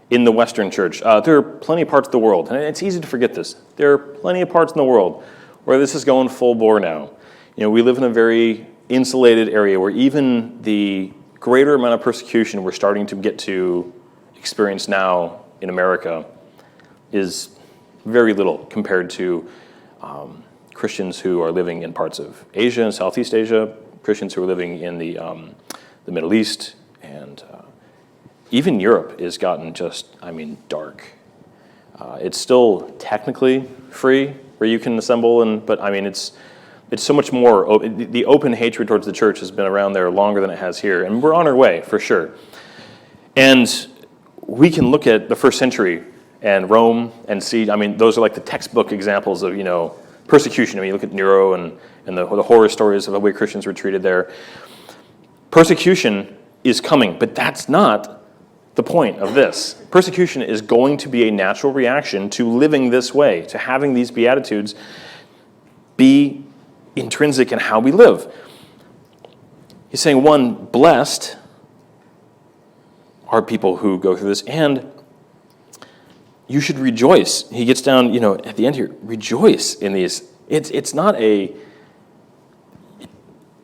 In the Western church, there are plenty of parts of the world, and it's easy to forget this. There are plenty of parts in the world where this is going full bore now. We live in a very insulated area where even the greater amount of persecution we're starting to get to experience now in America is very little compared to Christians who are living in parts of Asia and Southeast Asia, Christians who are living in the Middle East, and even Europe has gotten dark. It's still technically free where you can assemble, but it's so much more. The open hatred towards the church has been around there longer than it has here, and we're on our way for sure. And we can look at the first century and Rome and see, those are like the textbook examples of, persecution. You look at Nero and the horror stories of the way Christians were treated there. Persecution is coming, but that's not the point of this. Persecution is going to be a natural reaction to living this way, to having these Beatitudes be intrinsic in how we live. He's saying, one, blessed are people who go through this, and you should rejoice. He gets down, at the end here, rejoice in these. It's not a,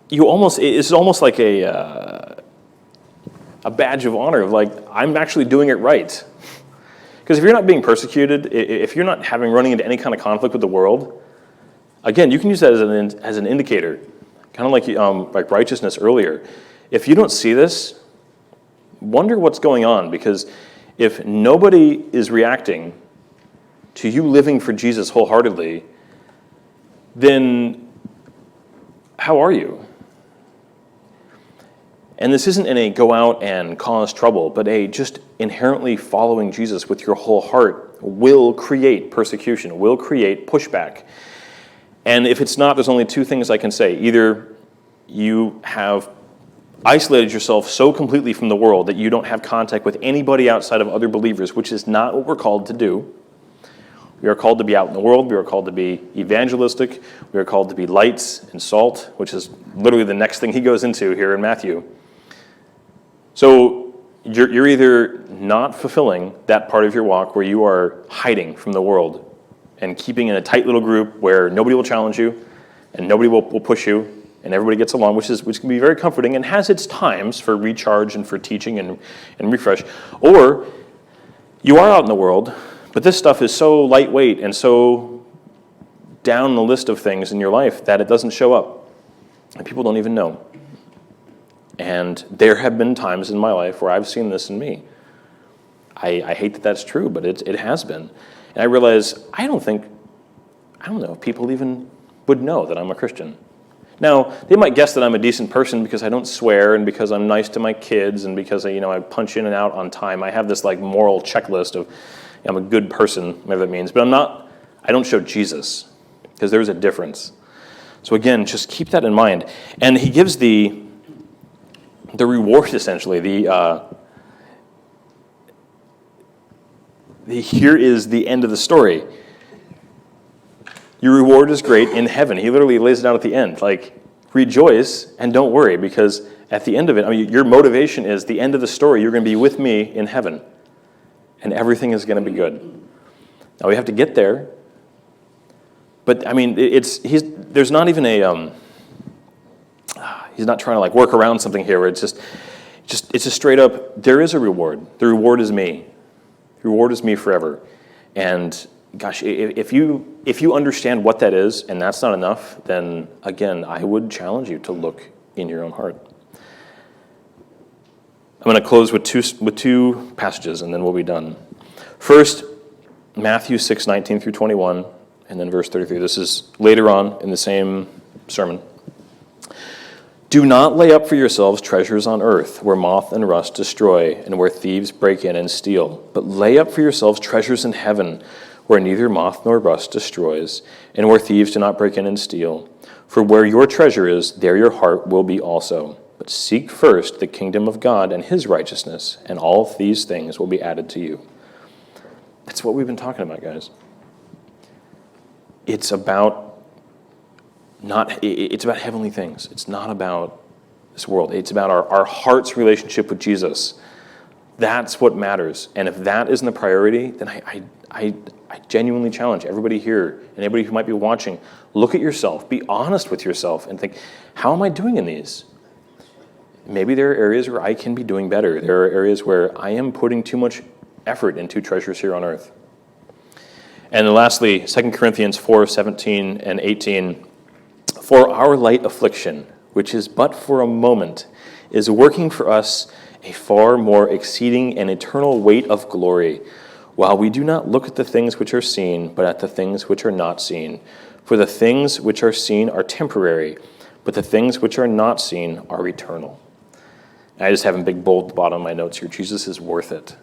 it's almost like a badge of honor of like, I'm actually doing it right. Because if you're not being persecuted, if you're not running into any kind of conflict with the world, again, you can use that as an indicator, kind of like righteousness earlier. If you don't see this, wonder what's going on, because if nobody is reacting to you living for Jesus wholeheartedly, then how are you? And this isn't in a go out and cause trouble, but a just inherently following Jesus with your whole heart will create persecution, will create pushback. And if it's not, there's only two things I can say. Either you have isolated yourself so completely from the world that you don't have contact with anybody outside of other believers, which is not what we're called to do. We are called to be out in the world. We are called to be evangelistic. We are called to be lights and salt, which is literally the next thing he goes into here in Matthew. So you're either not fulfilling that part of your walk where you are hiding from the world and keeping in a tight little group where nobody will challenge you and nobody will push you and everybody gets along, which can be very comforting and has its times for recharge and for teaching and refresh. Or you are out in the world, but this stuff is so lightweight and so down the list of things in your life that it doesn't show up. And people don't even know. And there have been times in my life where I've seen this in me. I hate that that's true, but it has been. And I realize, I don't know if people even would know that I'm a Christian. Now, they might guess that I'm a decent person because I don't swear and because I'm nice to my kids and because I punch in and out on time. I have this like moral checklist of I'm a good person, whatever that means. But I don't show Jesus because there's a difference. So again, just keep that in mind. And he gives the reward essentially, here is the end of the story. Your reward is great in heaven. He literally lays it out at the end. Like, rejoice and don't worry, because at the end of it, your motivation is the end of the story. You're going to be with me in heaven, and everything is going to be good. Now, we have to get there, but there's not even he's not trying to like work around something here where it's just straight up, there is a reward. The reward is me. The reward is me forever. And gosh, if you understand what that is, and that's not enough, then again, I would challenge you to look in your own heart. I'm going to close with two passages, and then we'll be done. First, Matthew 6:19 through 21, and then verse 33. This is later on in the same sermon. Do not lay up for yourselves treasures on earth, where moth and rust destroy, and where thieves break in and steal. But lay up for yourselves treasures in heaven, where neither moth nor rust destroys, and where thieves do not break in and steal. For where your treasure is, there your heart will be also. But seek first the kingdom of God and his righteousness, and all these things will be added to you. That's what we've been talking about, guys. It's about heavenly things. It's not about this world. It's about our heart's relationship with Jesus. That's what matters. And if that isn't the priority, then I genuinely challenge everybody here and anybody who might be watching, look at yourself, be honest with yourself, and think, how am I doing in these? Maybe there are areas where I can be doing better. There are areas where I am putting too much effort into treasures here on earth. And then lastly, 2 Corinthians 4:17 and 18, for our light affliction, which is but for a moment, is working for us a far more exceeding and eternal weight of glory, while we do not look at the things which are seen, but at the things which are not seen. For the things which are seen are temporary, but the things which are not seen are eternal. And I just have in big bold at the bottom of my notes here, Jesus is worth it.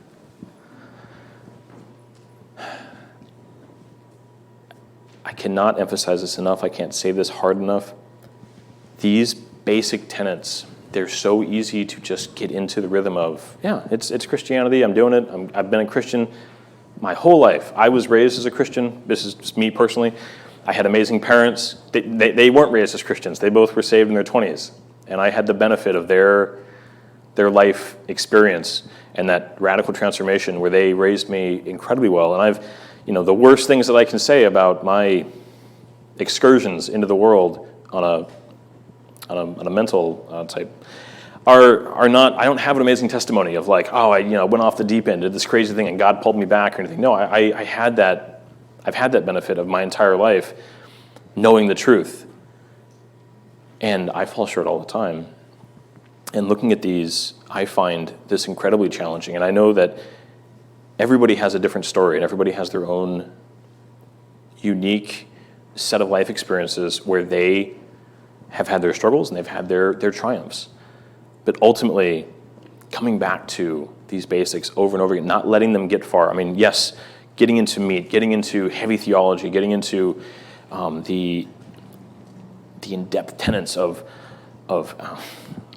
I cannot emphasize this enough. I can't say this hard enough. These basic tenets, they're so easy to just get into the rhythm of, yeah, it's Christianity. I'm doing it. I've been a Christian my whole life. I was raised as a Christian. This is just me personally. I had amazing parents. They weren't raised as Christians. They both were saved in their 20s. And I had the benefit of their life experience and that radical transformation where they raised me incredibly well. And the worst things that I can say about my excursions into the world on a mental type are not. I don't have an amazing testimony of like, oh, I went off the deep end, did this crazy thing, and God pulled me back or anything. No, I had that. I've had that benefit of my entire life, knowing the truth, and I fall short all the time. And looking at these, I find this incredibly challenging, and I know that everybody has a different story, and everybody has their own unique set of life experiences where they have had their struggles and they've had their triumphs. But ultimately, coming back to these basics over and over again, not letting them get far. I mean, yes, getting into meat, getting into heavy theology, getting into the in-depth tenets of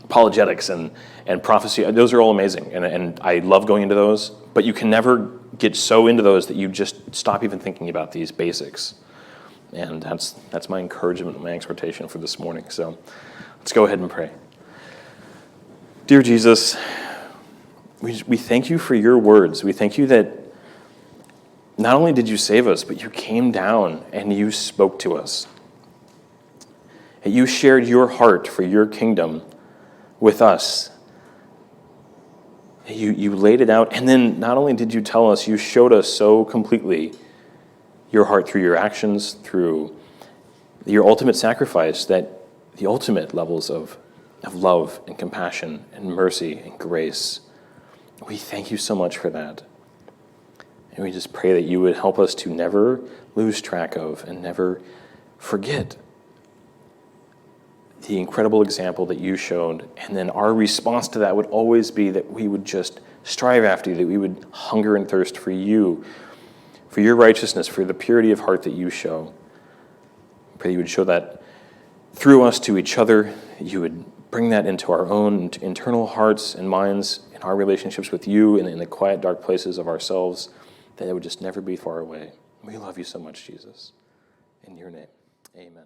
apologetics and prophecy. Those are all amazing, and I love going into those. But you can never get so into those that you just stop even thinking about these basics. And that's my encouragement, my exhortation for this morning. So let's go ahead and pray. Dear Jesus, we thank you for your words. We thank you that not only did you save us, but you came down and you spoke to us. And you shared your heart for your kingdom with us. You laid it out, and then not only did you tell us, you showed us so completely your heart through your actions, through your ultimate sacrifice, that the ultimate levels of love and compassion and mercy and grace. We thank you so much for that. And we just pray that you would help us to never lose track of and never forget the incredible example that you showed. And then our response to that would always be that we would just strive after you, that we would hunger and thirst for you, for your righteousness, for the purity of heart that you show. I pray you would show that through us to each other. You would bring that into our own internal hearts and minds, in our relationships with you, and in the quiet, dark places of ourselves, that it would just never be far away. We love you so much, Jesus. In your name, amen.